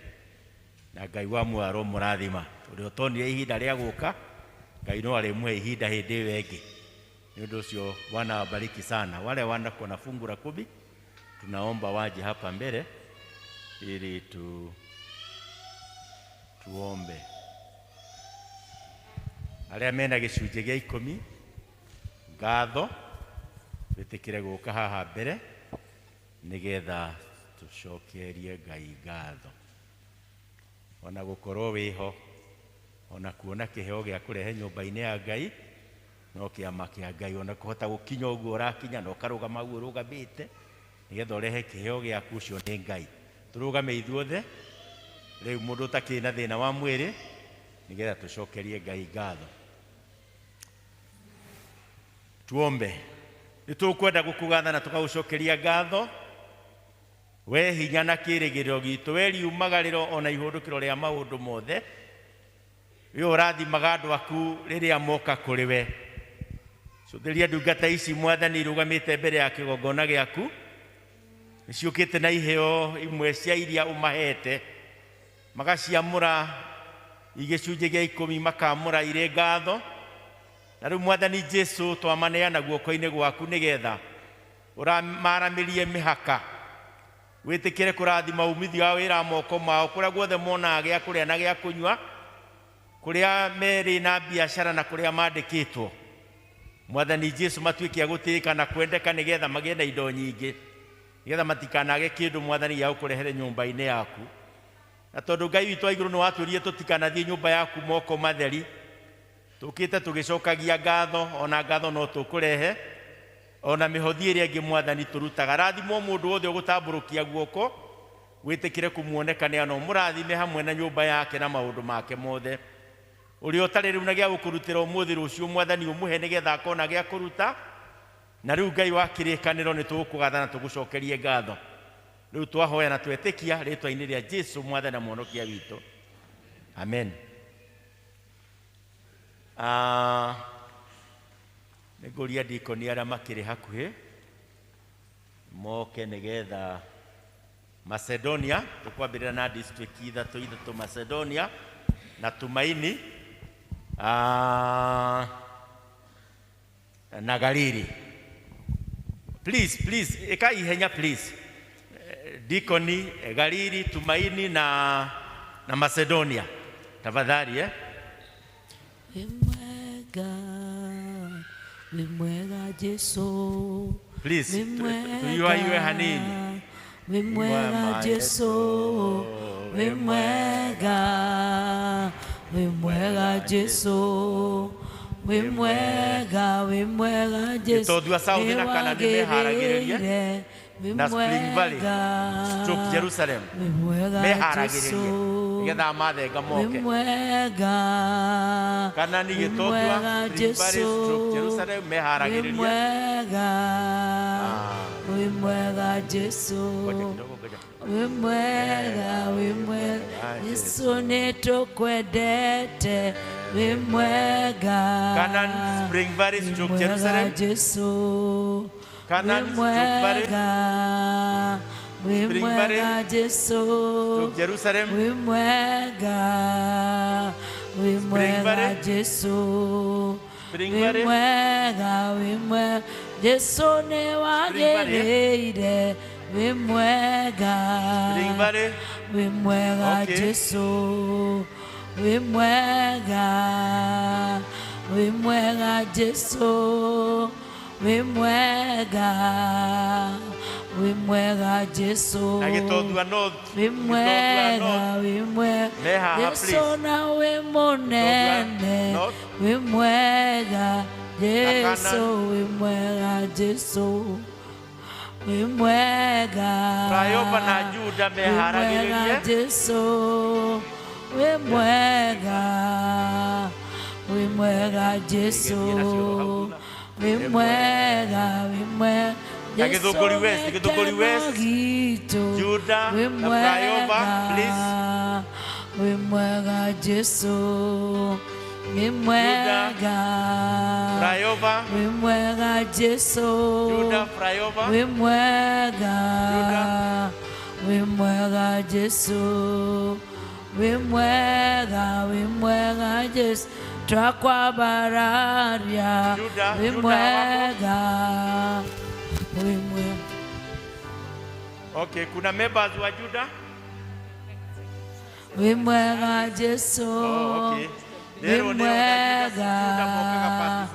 na Ngai wa muoyo aromũrathima. Tondũ ũtonire ihinda rĩa gũka, Ngai no arĩmũhe ihinda hĩndĩ ĩyo ĩngĩ. Nĩ ũndũ ũcio Bwana awabariki sana. Wale wanako na fungu la 10 tunaomba waje hapa mbele ili tuombe. Arĩa mena gĩcunjĩ gĩa 10 ngatho wĩtĩkĩre gũka haha mbere nĩgetha tũcokerie Ngai ngatho. Ona gũkorwo wĩho, ona kuona kĩheo gĩa kũrehe nyũmba-inĩ ya Ngai, no kĩama kĩa Ngai, ona kũhota gũkinya ũguo ũrakinya na ũkarũgama ũguo ũrũgamĩte nĩgetha ũrehe kĩheo gĩaku, ũcio nĩ Ngai. Tũrũgame ithuothe rĩu mũndũ ũtakĩrĩ na thĩna wa mwĩrĩ nĩgetha tũcokerie Ngai ngatho. Tuombe. Nĩtũkwenda gũkũgatha na tũgagũcokeria ngatho, we hinya na kĩĩrĩgĩrĩro gitũ, we riumagarĩro ona ihũndũkĩro rĩa maũndũ mothe, we ũrathimaga andũ aku rĩrĩa moka kũrĩ we. Cũthĩria ndungata ici Mwathani irũgamĩte mbere ya kĩgongona gĩaku, nĩciũkĩte na iheo imwe cia iria ũmahete, magaciamũra igĩcunjĩ gĩa 10 makamũra irĩ ngatho. Na rĩu Mwathani Jesũ twamaneana guoko-inĩ gwaku nĩgetha ũramaramĩrie mĩhaka, wĩtĩkĩre kũrathima umithio wa wĩra moko mao, kũrĩa guothe monaga gĩa kũrĩa na gĩa kũnyua, kũrĩa merĩ na biacara na kũrĩa mandĩkĩtwo. Mwathani Jesũ matuĩke a gũtĩĩka na kwendeka nĩgetha magĩe na indo nyingĩ, nĩgetha matikanage kĩndũ Mwathani gĩa gũkũrehere nyũmba-inĩ yaku. Na tondũ Ngai witũ wa igũrũ nĩ watwĩrire tũtikanathiĩ nyũmba yaku moko matheri, tũkĩte tũgĩcokagia ngatho, ona ngatho no tũkũrehe, ona mĩhothi ĩrĩa ĩngĩ Mwathani tũrutaga. Rathimwo mũndũ wothe ũgũtambũrũkia guoko, wĩtĩkĩre kũmuonekania na ũmũrathime hamwe na nyũmba yake na maũndũ make mothe. Ũrĩa ũtarĩ rĩu na gĩa gũkũrutĩra ũmũthĩ rũciũ Mwathani ũmũhe nĩgetha akona gĩa kũruta. Na rĩu Ngai wa kĩrĩkanĩro nĩ tũgũkũgatha na tũgũcokerie ngatho. Rĩu twahoya na twetĩkia rĩtwa-inĩ rĩa Jesũ Mwathani na Mwonokia witũ. Amen. Nĩngũria ndikoni arĩa makĩrĩ hakuhĩ moke nĩgetha Macedonia, tũkwambĩrĩra na district ithatũ Macedonia na Tumaini na Galili. Please, ĩka ihenya please. Dikoni, Galili, Tumaini na Macedonia. Tafadhali Wimwega Jesu. Please, tuyuayue hanini. Wimwega Jesu. Wimwega Jesu. Wimwega Jesu. Tondua South na kana nimeharagĩrĩria na Spring Valley stroke Jerusalem meharagĩrĩria nĩgetha mathenga moke. Kana nĩ gĩtondua Spring Valley stroke Jerusalem meharagĩrĩria. Wimwega Jesu. Wimwega Jesu nĩtũkwendete. Wimwega Spring Valley stroke Jerusalem. Jesu. Wimwega Jesu. Stroke Jerusalem. Wimwega Jesu. Wimwega Jesu nĩwagĩrĩire. Wimwega Jesu. Wimwega Jesu. Wimwega Jesu. Na gĩtondua North. Wimwega Jesu na wĩmũnene. Wimwega Jesu. Wimwega Jesu. Wimwega Rayoba na Juda meharagĩrĩria. Jesu. Wimwega Jesu. Wimwega Githunguri West. Juda na Rayoba, please. Wimwega Jesu. Wimwega Rayoba. Wimwega Jesu. Juda, Rayoba. Wimwega Jesu. Wimwega Jesu. Twakwambararia. Wimwega Okay, kuna members wa Juda? We mwega Jesu. Okay. We mwega.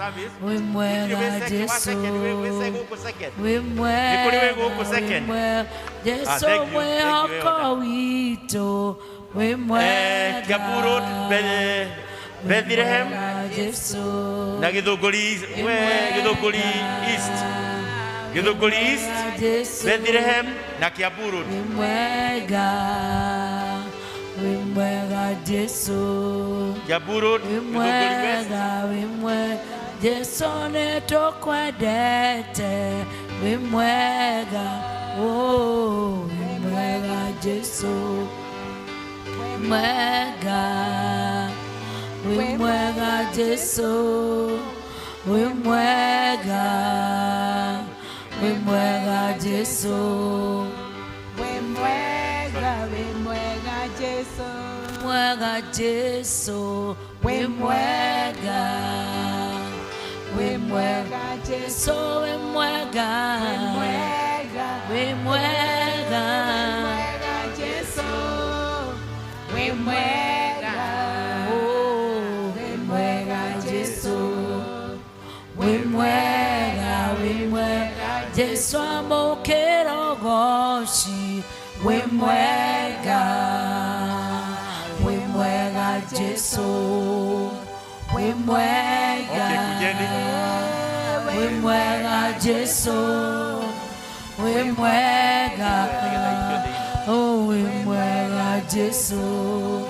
We mwega Jesu. We mwega. Jesu mwehoko wito. We mwega. Kiaburu Bethlehem. Jesu. Na Githunguri East. Githunguri East, Bethlehem na Kiaburu. We mwega Jesu. Kiaburu, Githunguri West. We mwega Jesu nitukwendete. We mwega. Oh, we mwega Jesu. Mwega. We mwega Jesu. We mwega. We mwega Jesu. We mwega Jesu. Mwega Jesu. We mwega. We mwega Jesu. We mwega. We mwega. Jesu. We mwega. Oh, we mwega Jesu. We mwega. We mwega Jesu amukira goshi. We mwega. We mwega Jesu. We mwega. We mwega Jesu. We mwega. Oh, we mwega Jesu.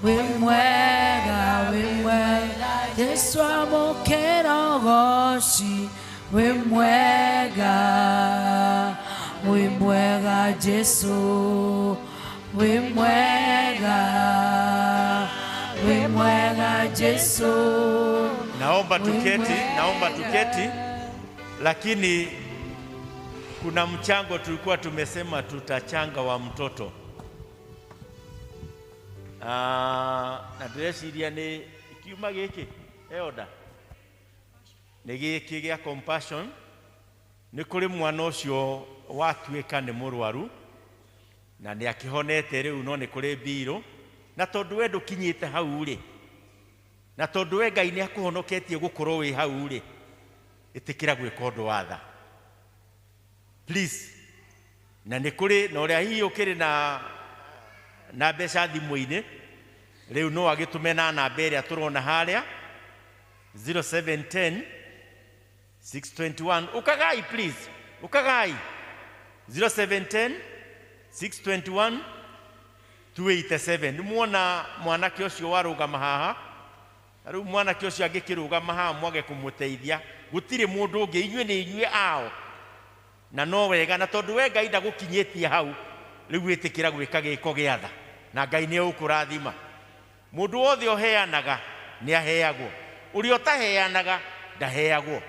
We mwega. We mwega Jesu amukira goshi. We mwega. We mwega Jesu. We mwega. We mwega Jesu. Naomba tuketi, lakini kuna mchango tulikuwa tumesema tutachanga wa mtoto. Na ndĩreciria nĩ kiuma gĩkĩ eoda nĩ gĩkĩ gĩa compassion. Nĩ kũrĩ mwana ũcio watuĩka nĩ mũrwaru na nĩ akĩhonete rĩu, no nĩ kũrĩ mbirũ, na tondũ we ndũkinyĩte hau rĩ, na tondũ we Ngai nĩ akũhonoketie gũkorwo wĩ hau rĩ, ĩtĩkĩra gwĩka ũndũ wa tha please. Na nĩ kũrĩ na ũrĩa hihi ũkĩrĩ na mbeca thimũ-inĩ rĩu no agĩtũme na namba ĩrĩa tũrona harĩa 0710 621. Ukagai please, ukagai 0710 621 287. Nĩmuona mwanake ũcio warũgama haha, rĩu mwanake ũcio angĩkĩrũgama haha mwage kũmũteithia, gũtirĩ mũndũ ũngĩ, inyuĩ nĩ inyuĩ ao, na no wega, na tondũ we Ngai ndagũkinyĩtie hau rĩu ĩtĩkĩra gwĩka gĩko gĩa tha, na Ngai nĩ ũkũrathima. Mũndũ wothe ũheanaga nĩ aheagwo, ũrĩa ũtaheanaga ndaheagwo,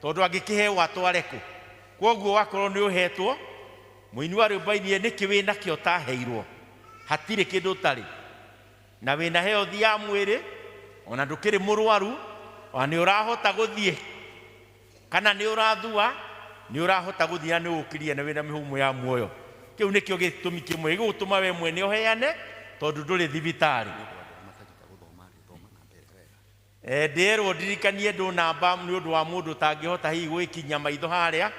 tondũ angĩkĩheo atware kũ? Kwoguo wakorwo nĩ ũhetwo, mũini wa rwĩmbo-inĩ nĩkĩ wĩ nakĩo ũtaheirwo? Hatirĩ kĩndũ ũtarĩ, na wĩna health ya mwĩrĩ, ona ndũkĩrĩ mũrwaru, ona nĩ ũrahota gũthiĩ, kana nĩ ũrathua, nĩ ũrahota gũthiĩ na nĩ ũkĩria na wĩna mĩhũmũ ya muoyo. Kĩu nĩkĩo gĩtũmi kĩmwe gĩgũtũma we mwene ũheane, tondũ ndũrĩ thibitarĩ. Ndĩrwo ndirikanie ndũ namba nĩ ũndũ wa mũndũ ũtangĩhota hihi gwĩkinya maitho harĩa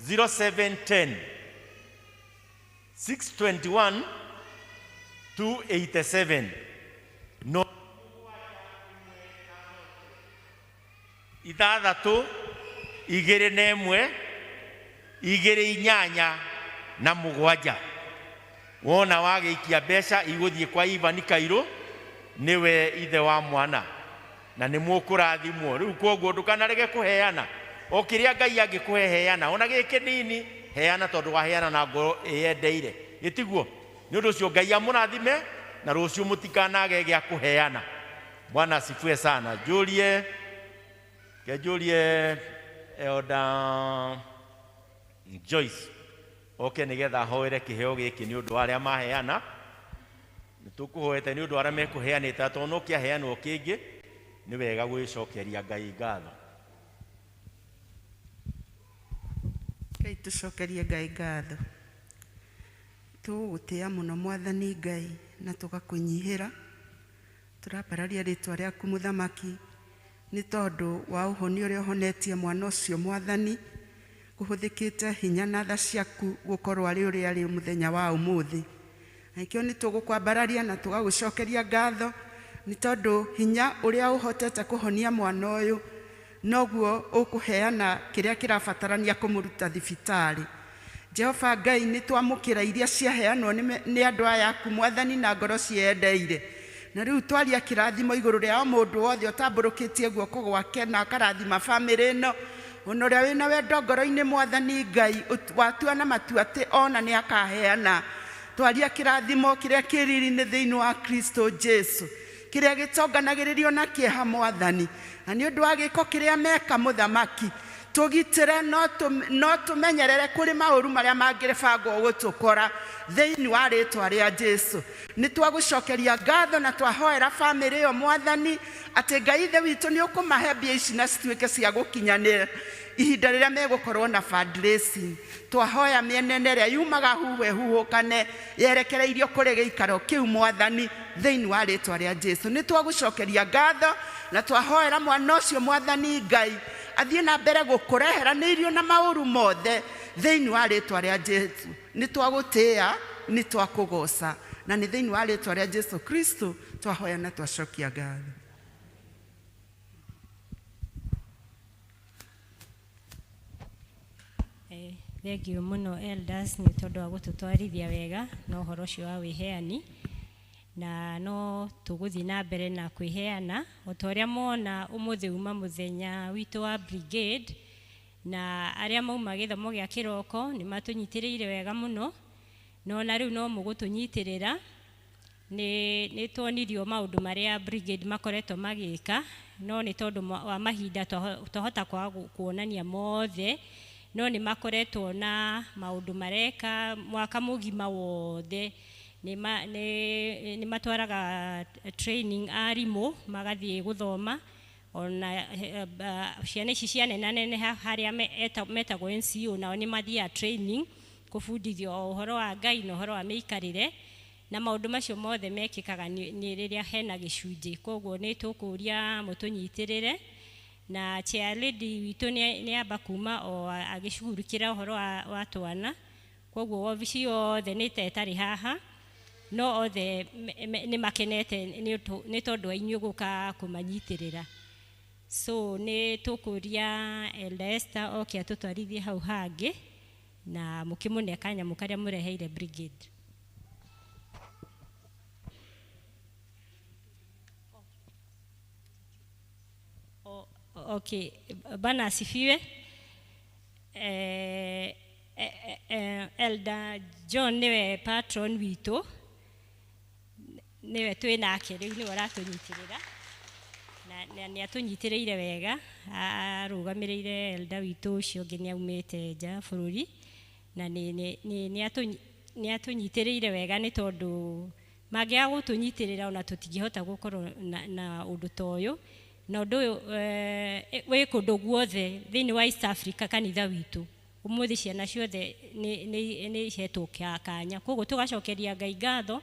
0710 621 287. No ithathatũ igĩrĩ na ĩmwe igĩrĩ inyanya na mũgwanja. Wona wagĩikia mbeca igũthiĩ kwa Ivani Kairũ, nĩwe ithe wa mwana na nĩ mũkũrathimwo. Rĩu kwoguo ndũkanarege kũheana, o kĩrĩa Ngai angĩkũhe heana, ona gĩkĩ nini heana, tondũ waheana na ngoro ĩyendeire, gĩtiguo. Nĩ ũndũ ũcio Ngai amũrathime, na rũciũ mũtikanage gĩa kũheana. Bwana asifiwe sana. Njũrie Elder Joyce oke nĩgetha hoere kĩheo gĩkĩ nĩ ũndũ wa arĩa maheana. Nĩtũkũhoete nĩ ũndũ wa arĩa mekũheanĩte, tondũ no kĩaheanwo kĩngĩ nĩ wega gwĩcokeria Ngai ngatho. Ngai tũcokerie Ngai ngatho. Tũgũgũtĩĩa mũno Mwathani Ngai na tũgakũnyihĩra. Tũrapararia rĩtwa rĩaku Mũthamaki nĩ tondũ wa ũhoni ũrĩa ũhonetie mwana ũcio Mwathani, kũhũthĩkĩte hinya na tha ciaku gũkorwo arĩ ũrĩa arĩ mũthenya wa ũmũthĩ. Nakĩo nĩ tũgũkwambararia na tũgagũcokeria ngatho nĩ tondũ hinya ũrĩa ũhotete kũhonia mwana ũyũ noguo ũkũheana kĩrĩa kĩrabatarania kũmũruta thibitarĩ. Jehova Ngai, nĩ twamũkĩra iria ciaheanwo nĩ andũ aya aku Mwathani na ngoro ciendeire. Na rĩu twaria kĩrathimo igũrũ rĩa o mũndũ wothe ũtambũrũkĩtie guoko gwake na akarathima bamĩrĩ ĩno. Ona ũrĩa wĩna wendo ngoro-inĩ Mwathani Ngai, watua na matua atĩ ona nĩ akaheana. Twaria kĩrathimo kĩrĩa kĩriri-inĩ thĩinĩ wa Kristo Jesu, kĩrĩa gĩtonganagĩrĩrio na kĩeha Mwathani. Na nĩ ũndũ wa gĩko kĩrĩa meka Mũthamaki, tũgitĩre no tũmenyerere kũrĩ maũru marĩa mangĩbangwo gũtũkora thĩinĩ wa rĩtwa rĩa Jesu. Nĩ twagũcokeria ngatho na twahoera bamĩrĩ ĩyo Mwathani atĩ Ngai Ithe witũ nĩ ũkũmahe mbia ici na cituĩke cia gũkinyanĩra ihinda rĩrĩa megũkorwo na fundraising. Twahoya mĩenene ĩrĩa yumaga huhũkane yerekereirio kũrĩ gĩikaro kĩu Mwathani thĩinĩ wa rĩtwa rĩa Jesu. Nĩ twagũcokeria ngatho na twahoera mwana ũcio Mwathani Ngai athiĩ na mbere gũkũreheranĩirio na maũru mothe thĩinĩ wa rĩtwa rĩa Jesu. Nĩ twagũtĩĩa, nĩ twakũgoca, na nĩ thĩinĩ wa rĩtwa rĩa Jesu Kristo twahoya na twacokia ngatho. Thengiũ mũno elders nĩ tondũ wa gũtũtwarithia wega na ũhoro ũcio wa wĩheani, na no tũgũthiĩ na mbere na kwĩheana o ta ũrĩa mona ũmũthĩ uma mũthenya witũ wa brigade, na arĩa mauma gĩthomo gĩa kĩroko nĩ matũnyitĩrĩire wega mũno, no na rĩu no mũgũtũnyitĩrĩra. Nĩ tuonirio maũndũ marĩa brigade makoretwo magĩka, no nĩ tondũ wa mahinda twahota kuonania mothe, no nĩ makoretwo na maũndũ mareka mwaka mũgima wothe. Nĩ matwaraga training arimũ magathiĩ gũthoma, ona ciana ici cianenaneneha harĩa metagwo NCO nao nĩ mathiaga training kũbundithio ũhoro wa Ngai na ũhoro wa mĩikarĩre, na maũndũ macio mothe mekĩkaga nĩ rĩrĩa hena gĩcunjĩ. Koguo nĩ tũkũria mũtũnyitĩrĩre, na chair lady witũ nĩ amba kuma o agĩcugurikĩra ũhoro wa twana. Koguo wabici yothe nĩ ĩtarĩ haha, no othe nĩ makenete nĩ tondũ wa inyuĩ gũka kũmanyitĩrĩra. So nĩ tũkũria Elder Esther oke atũtwarithie hau hangĩ na mũkĩmũne kanyamũ karĩa mũreheire brigade. Okay, Bwana asifiwe. Elder John niwe patron witũ, niwe twĩ nake rĩu nĩwe aratũnyitĩrĩra na nĩ atũnyitĩrĩire wega, arũgamĩrĩire elder witũ ũcio ũngĩ nĩ aumĩte nja bũrũri, na nĩ atũnyitĩrĩire wega nĩ tondũ mangĩaga gũtũnyitĩrĩra ona tũtingĩhota gũkorwo na ũndũ ta ũyũ. Na ũndũ ũyũ wĩ kũndũ guothe thĩinĩ wa East Africa kanitha witũ ũmũthĩ ciana ciothe nĩ ihetwo kanya. Koguo tũgacokeria Ngai ngatho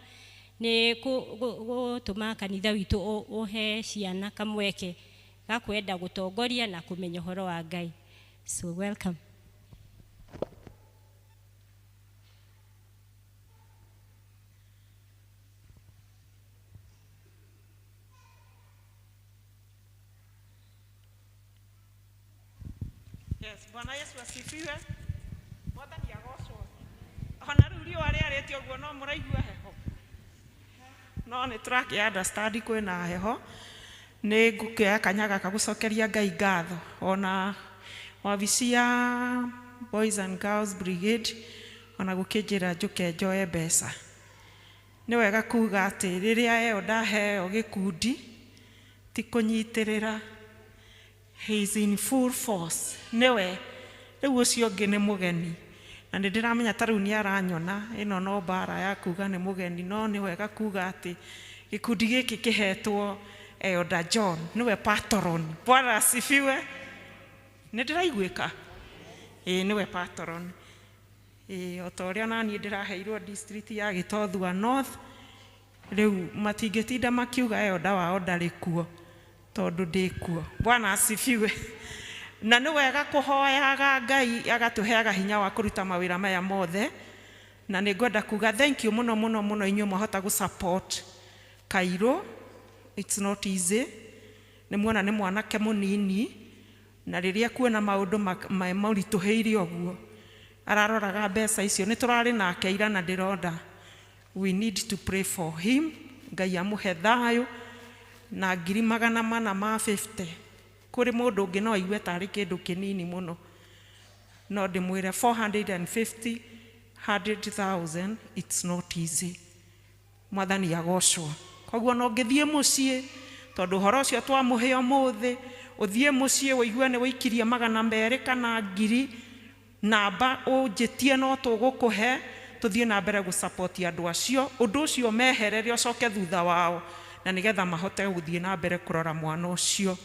nĩ gũtũma kanitha witũ ũhe ciana kamweke ga kwenda gũtongoria na kũmenya ũhoro wa Ngai. So welcome. Yes, Bwana Yesu asifiwe. Mwathani agocwo. Ona rĩu riũa rĩarĩte ũguo no mũraigua heho. No nĩ tũrakĩ understand kwĩna heho. Nĩ ngũkĩoya kanya gaka gũcokeria Ngai ngatho. Ona wabici ya Boys and Girls Brigade ona gũkĩnjĩra njũke njoe mbeca. Nĩ wega kuga atĩ rĩrĩa eo ndaheo gĩkundi ti kũnyitĩrĩra. He is in full force. Newe rĩu ũcio ũngĩ nĩ mũgeni, na nĩ ndĩramenya ta rĩu nĩ aranyona ĩno no mbara ya kuga nĩ mũgeni, no nĩ wega kuga atĩ gĩkundi gĩkĩ kĩhetwo Elder John, nĩwe patron. Bwana asifiwe. Nĩ ndĩraiguĩka? Nĩwe patron. o ta ũrĩa naniĩ ndĩraheirwo district ya Gĩtothua North, rĩu matingĩtinda makiuga Elder wao ndarĩ kuo tondũ ndĩ kuo. Bwana asifiwe. Na nĩ wega kũhoyaga Ngai agatũheaga hinya wa kũruta mawĩra maya mothe, na nĩ ngwenda kuga thank you mũno mũno mũno inyuĩ mwahota gũsupport Kairũ. It's not easy. Nĩ muona nĩ mwanake mũnini, na rĩrĩa kuona maũndũ maritũhĩire ũguo araroraga mbeca icio. Nĩ tũrarĩ nake ira na ndĩronda we need to pray for him. Ngai amũhe thayũ na 450 kũrĩ mũndũ ũngĩ no aigue tarĩ kĩndũ kĩnini mũno, no ndĩmwĩre 450 100,000 it's not easy. Mwathani agocwo. Koguo no ngĩthiĩ mũciĩ tondũ ũhoro ũcio twamũhe ũmũthĩ, ũthiĩ mũciĩ wĩigue nĩ wĩikirie 200 kana 1000 namba ũnjĩtie no tũgũkũhe, tũthiĩ na mbere gũsupport andũ acio, ũndũ ũcio meherere ũcoke thutha wao, na nĩgetha mahote gũthiĩ na mbere kũrora mwana ũcio.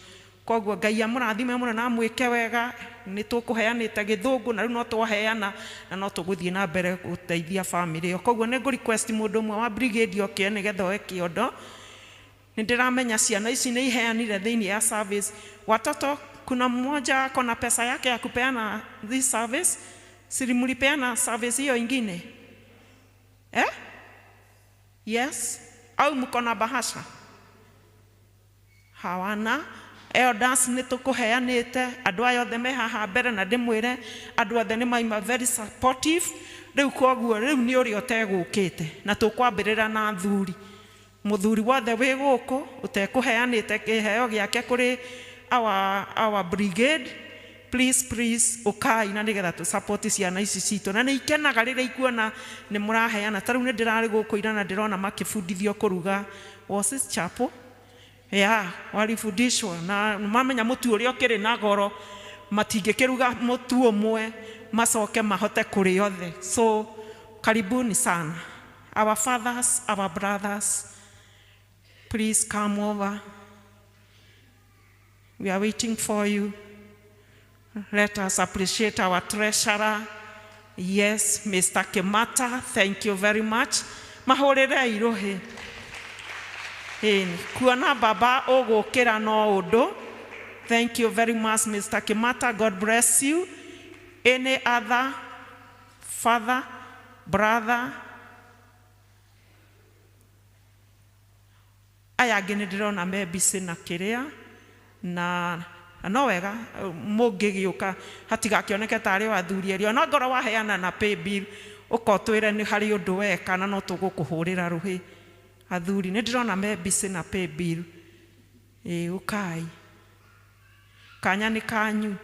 Koguo Ngai amũrathime mũno na mwĩke wega. Nĩ tũkũheanĩte Gĩthũngũ na rĩu no twaheana na no tũgũthiĩ na mbere gũteithia family ĩyo. Koguo nĩ request mũndũ ũmwe wa brigade oke nĩgetha oe kĩondo. Nĩ ndĩramenya ciana ici nĩ iheanire thĩinĩ ya service. Watoto, kuna mmoja ako na pesa yake ya kupeana this service? Si mlipeana service hiyo ingine? Yes? Au mko na bahasha? Hawana. Elders nĩ tũkũheanĩte, andũ aya othe me haha mbere, na ndĩmwĩre andũ othe nĩ maima very supportive. Rĩu koguo rĩu nĩ ũrĩa ũtegũkĩte, na tũkwambĩrĩra na thuri. Mũthuri wothe wĩ gũkũ ũtekũheanĩte kĩheo gĩake kũrĩ our brigade, please ũkai na nĩgetha tũ support ciana ici citũ. Na nĩ ikenaga rĩrĩa ikuona nĩ mũraheana. Ta rĩu nĩ ndĩrarĩ gũkũ ira na ndĩrona makĩbundithio kũruga. Was this chapel? Walifundishwa na mamenya mũtu ũrĩa ũkĩrĩ na goro, matingĩkĩruga mũtu ũmwe macoke mahote kũrĩ othe. So karibuni sana. Our fathers, our brothers, please come over. We are waiting for you. Let us appreciate our treasurer. Yes, Mr. Kimata, thank you very much. Mahorere irohe. Kuona baba ogokera no odo. Thank you very much, Mr. Kimata. God bless you. Any other father, brother? Aya ngĩ ndĩrona mebisi na kĩrĩa na no wega mũngĩgĩũka hatigakĩoneke tarĩ wathuri erĩ. No ngoro waheana na pay bill ũkotwĩre nĩ harĩ ũndũ weka na no tũgũkũhũrĩra rũhĩ. Athuri nĩ ndĩrona mebisi na pay bill. Ũkai. Kanya nĩ kanyu.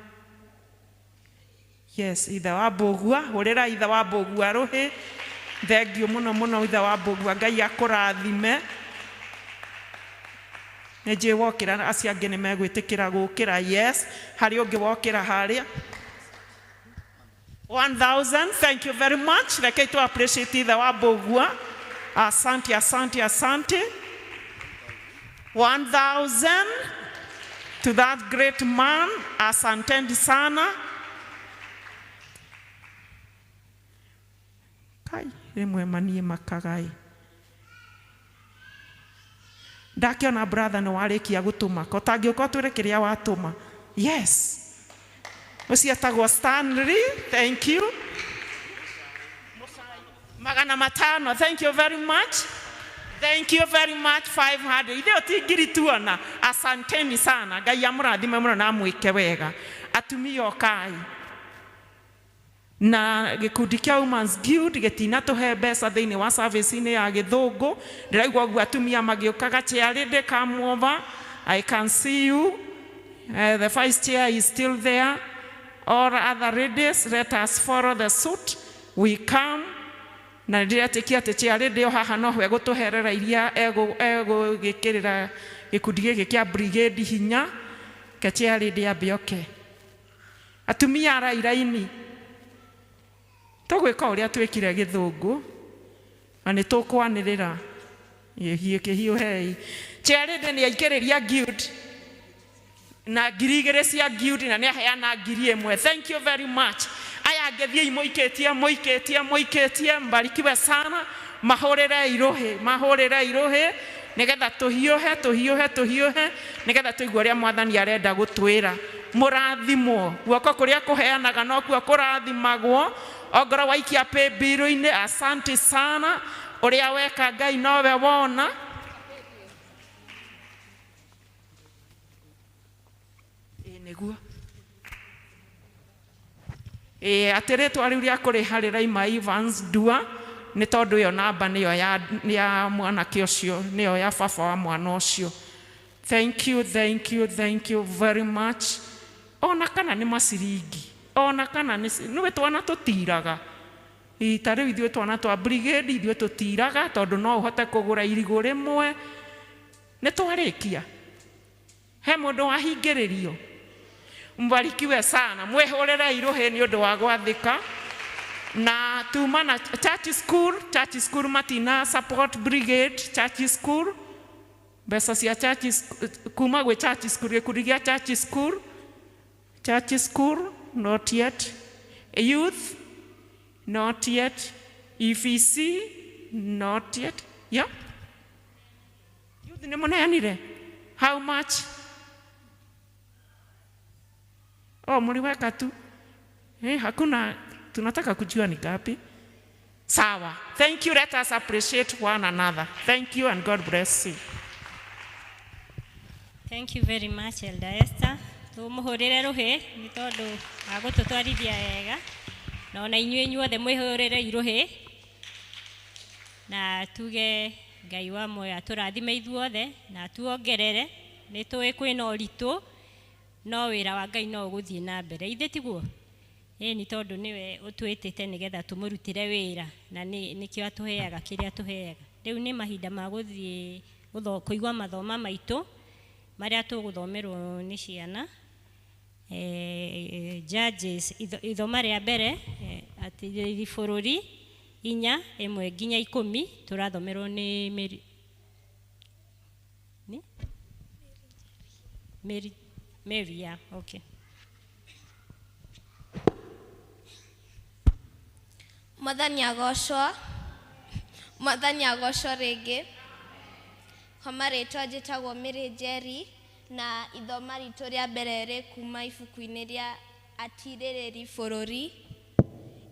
Yes, ithe wa Mbũgua, hũrĩra ithe wa Mbũgua rũhĩ. Thengiũ mũno mũno ithe wa Mbũgua, Ngai akũrathime. Nĩ njĩ wokĩra acio angĩ nĩ megwĩtĩkĩra gũkĩra. Yes, harĩ ũngĩ wokĩra harĩa. 1,000, thank you very much. Rekei tu appreciate ithe wa Mbũgua. Asante, asante, asante. 1,000 to that great man. Asanteni sana. Kai, rimwe manie makagai. Ndakiona brother no warĩkia gũtũma. Kotangĩũka twĩre kĩrĩa watũma. Yes. Ũcio etagwo Stanley. Thank you. 500. Thank you very much. Thank you very much. 500. Ithe ũtingiri tuona. Asanteni sana. Ngai amũrathime mũno na mwĩke wega. Atumia okai. Na gĩkundi kĩa Women's Guild gĩtinatũhe mbeca thĩinĩ wa service-inĩ ya Gĩthũngũ. Ndĩraigua ũguo atumia magĩũkaga Atiirĩrĩri come over. I can see you. The vice chair is still there. All other ladies, let us follow the suit. We come. Na ndĩretĩkia atĩ Atiirĩrĩri haha no ho egũtũherera iria egũgĩkĩrĩra gĩkundi gĩkĩ kĩa brigade hinya. Atiirĩrĩri ambe oke. Atumia arairaini. Tũgwĩka ũrĩa twĩkire Gĩthũngũ na nĩ tũkwanĩrĩra kĩhiũhei. Atiirĩrĩri nĩ aikĩrĩria guild na 2,000 cia guild na nĩ aheana 1,000. Thank you very much. Aya angĩ thiĩ mũikĩtie mbarikiwe sana mahũrĩre iruhĩ nigetha tũhiũhe nigetha tũigue ũrĩa Mwathani arenda gũtwĩra. Mũrathimwo guoko kũrĩa kũheanaga nokuo kũrathimagwo. Ongorwo waikia paybill-inĩ, asante sana, ũrĩa weka Ngai nowe wona. Nĩguo atĩ rĩtwa rĩu rĩa kũrĩha rĩraima Evans Dua nĩ tondũ ĩyo namba nĩyo ya mwanake ũcio, nĩyo ya baba wa mwana ũcio. Thank you very much. Ona kana nĩ maciringi, ona kana nĩ twana tũtiraga. Ta rĩu ithuĩ twana twa brigade ithuĩ tũtiraga tondũ no ũhote kũgũra irigũ rĩmwe. Nĩ twarĩkia, he mũndũ wahingĩrĩrio. Mbarikiwe sana, mwĩhũrĩre iruhĩ nĩ ũndũ wa gwathĩka. Na tuma na church school matina support brigade church school. Mbeca cia kuma gwĩ church school, gĩkundi gĩa church school not yet. Youth not yet. EVC not yet. Yeah. Youth nĩ mũneanire. How much? Mliweka tu. Hakuna, tunataka kujua ni ngapi. Sawa. Thank you. Let us appreciate one another. Thank you and God bless you. Thank you very much, Elder Esther. Tumuhurire ruhi ni tondu agututwarithia wega. Na ona inyuĩ inyuothe mwĩhũrĩre iruhĩ. Na tuge Ngai wa moyo atũrathime ithuothe na tuongerere. Nĩ tũĩ kwĩna ũritũ no wĩra wa Ngai no ũgũthiĩ na mbere. Ithe tiguo? Ni tondu niwe ũtwĩtĩte nĩgetha tũmũrutĩre wĩra na nĩkĩo atũheaga kĩrĩa atũheaga. Rĩu nĩ mahinda ma gũthiĩ kũigua mathoma maitũ marĩa tũgũthomerwo nĩ ciana. Judges ithoma rĩa mbere Atiirĩrĩri Bũrũri 4:1 nginya 10 tũrathomerwo nĩ Mary, yeah, okay. Mwathani agocwo rĩngĩ. Kwa marĩtwa njĩtagwo Mary Njeri na ithoma ritũ rĩa mbere rĩ kuma ibuku-inĩ rĩa Atiirĩrĩri Bũrũri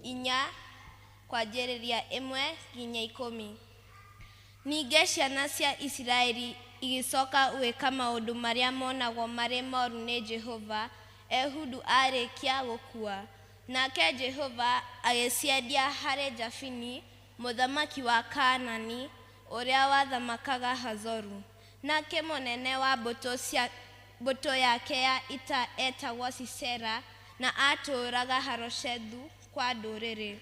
4 kwanjĩrĩria 1 nginya 10. Ningĩ ciana cia Isiraeli igicoka gwĩka maũndũ marĩa monagwo marĩ moru nĩ Jehova Ehudu arĩkia gũkua. Nake Jehova agĩciendia harĩ Jafini mũthamaki wa Kaanani ũrĩa wathamakaga Hazoru. Nake mũnene wa mbũtũ yake ya ita etagwo Sisera na atũũraga Haroshethu kwa ndũrĩrĩ.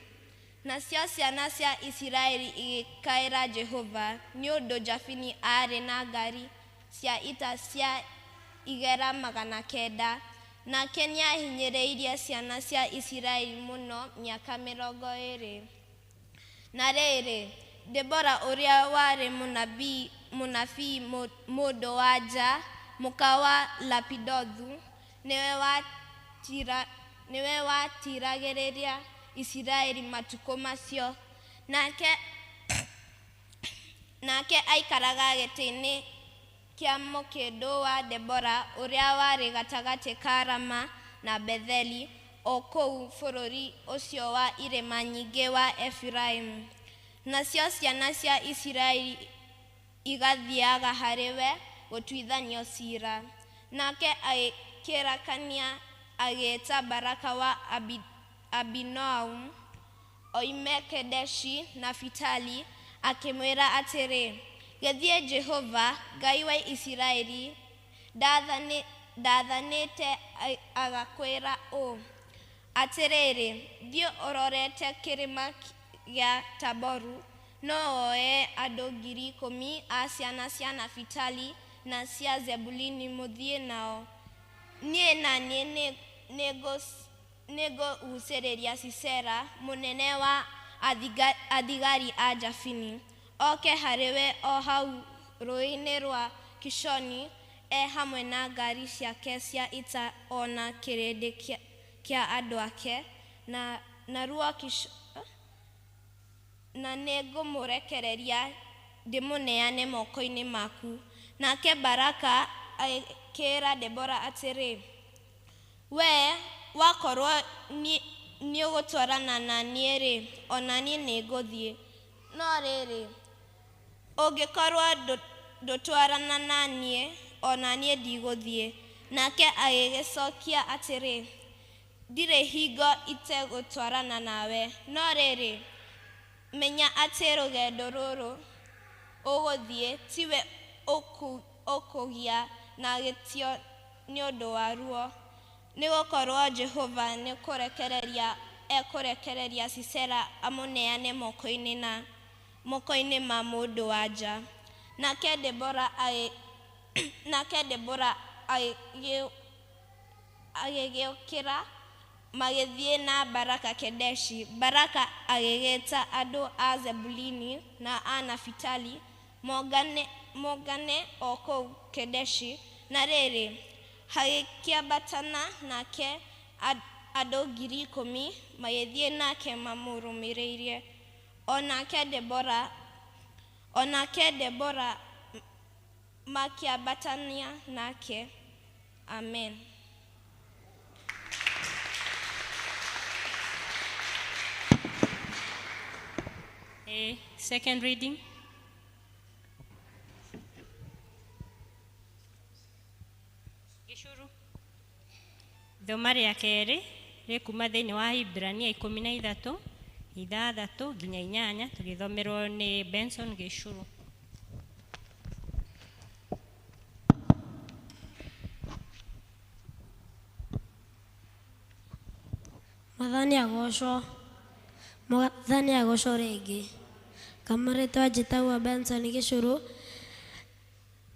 Nacio ciana cia Isiraeli igĩkaĩra Jehova nĩ ũndũ Jafini arĩ na ngari cia ita cia igera 900. Nake nĩahinyĩrĩirie ciana cia Isiraeli mũno mĩaka 20. Na rĩrĩ, Debora ũrĩa warĩ mũnabii mũndũ wa nja mũka wa Lapidothu nĩwe watiragĩrĩria Isiraeli matukũ macio. Nake aikaraga gĩtĩ-inĩ kĩa mũkĩndũ wa Debora ũrĩa warĩ gatagatĩ ka Rama na Betheli o kũu bũrũri ũcio wa irĩma nyingĩ wa Efiraimu. Nacio ciana cia Isiraeli igathiaga harĩ we gũtuithanio ciira. Nake agĩkĩrakania agĩĩta Baraka wa Abinoamu oime Kedeshi na Fitali akĩmwĩra atĩrĩ, gĩthiĩ Jehova Ngai wa Isiraeli ndathanĩte agakwĩra ũũ atĩrĩrĩ, thiĩ ũrorete kĩrĩma gĩa Taboru no oe andũ 10,000 a ciana cia Nafitali na cia Zebuluni mũthiĩ nao. Niĩ na niĩ nĩngũgucĩrĩria Sisera mũnene wa athigari a Jafini oke harĩ we o hau rũĩ-inĩ rwa Kishoni hamwe na ngari ciake cia ita ona kĩrĩndĩ kĩa andũ ake na na nĩngũmũrekereria ndĩmũneane moko-inĩ maku. Nake Baraka akĩĩra Debora atĩrĩ, we wakorwo nĩ ũgũtwarana na niĩ-rĩ, ona niĩ nĩngũthiĩ. No rĩrĩ, ũngĩkorwo ndũtwarana na niĩ, ona niĩ ndigũthiĩ. Nake agĩgĩcokia atĩrĩ, ndirĩ hingo itegũtwarana nawe. No rĩrĩ, menya atĩ rũgendo rũrũ ũgũthiĩ tiwe ũkũgĩa na gĩtĩo nĩ ũndũ wa ruo, nĩgũkorwo Jehova ekũrekereria Sisera amũneane moko-inĩ ma mũndũ wa nja. Nake Debora agĩgĩũkĩra magĩthiĩ na Baraka Kedeshi. Baraka agĩgĩta andũ a Zebuluni na a Nafitali mongane o kũu Kedeshi. Na rĩrĩ, hagĩkĩambatana nake andũ 10,000 magĩthiĩ nake mamũrũmĩrĩire. Onake Debora makĩambatania nake. Amen. Second reading. Gĩcũrũ. Ithoma rĩa kerĩ rĩkuma thĩinĩ wa Ahibrania 13:6 nginya 8, tũgĩthomerwo nĩ Benson Gĩcũrũ. Mwathani agocwo rĩngĩ. Kamarĩtwa njĩtagwo Benson Gĩcũrũ,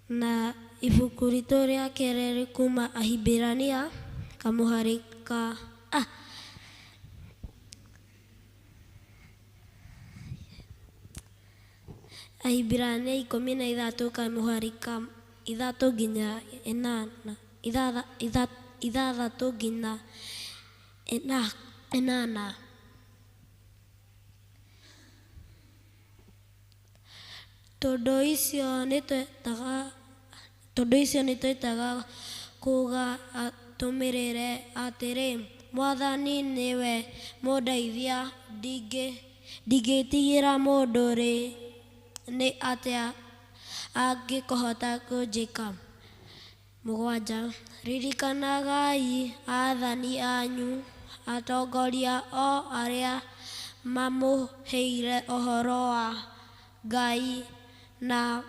na ibuku ritũ rĩa kerĩ rĩkuma Ahibrania kamũhari ka Ahibrania 13 kamũhari ka 3 nginya 8, 6 nginya 8. Tondũ icio nĩ twĩtaga kuuga atũmĩrĩre atĩrĩ, Mwathani nĩwe mũndeithia, ndingĩtigĩra mũndũ nĩ atĩa angĩkũhota kũnjĩka. 7. Ririkanagai aathani anyu, atongoria o arĩa mamũheire ũhoro wa Ngai, na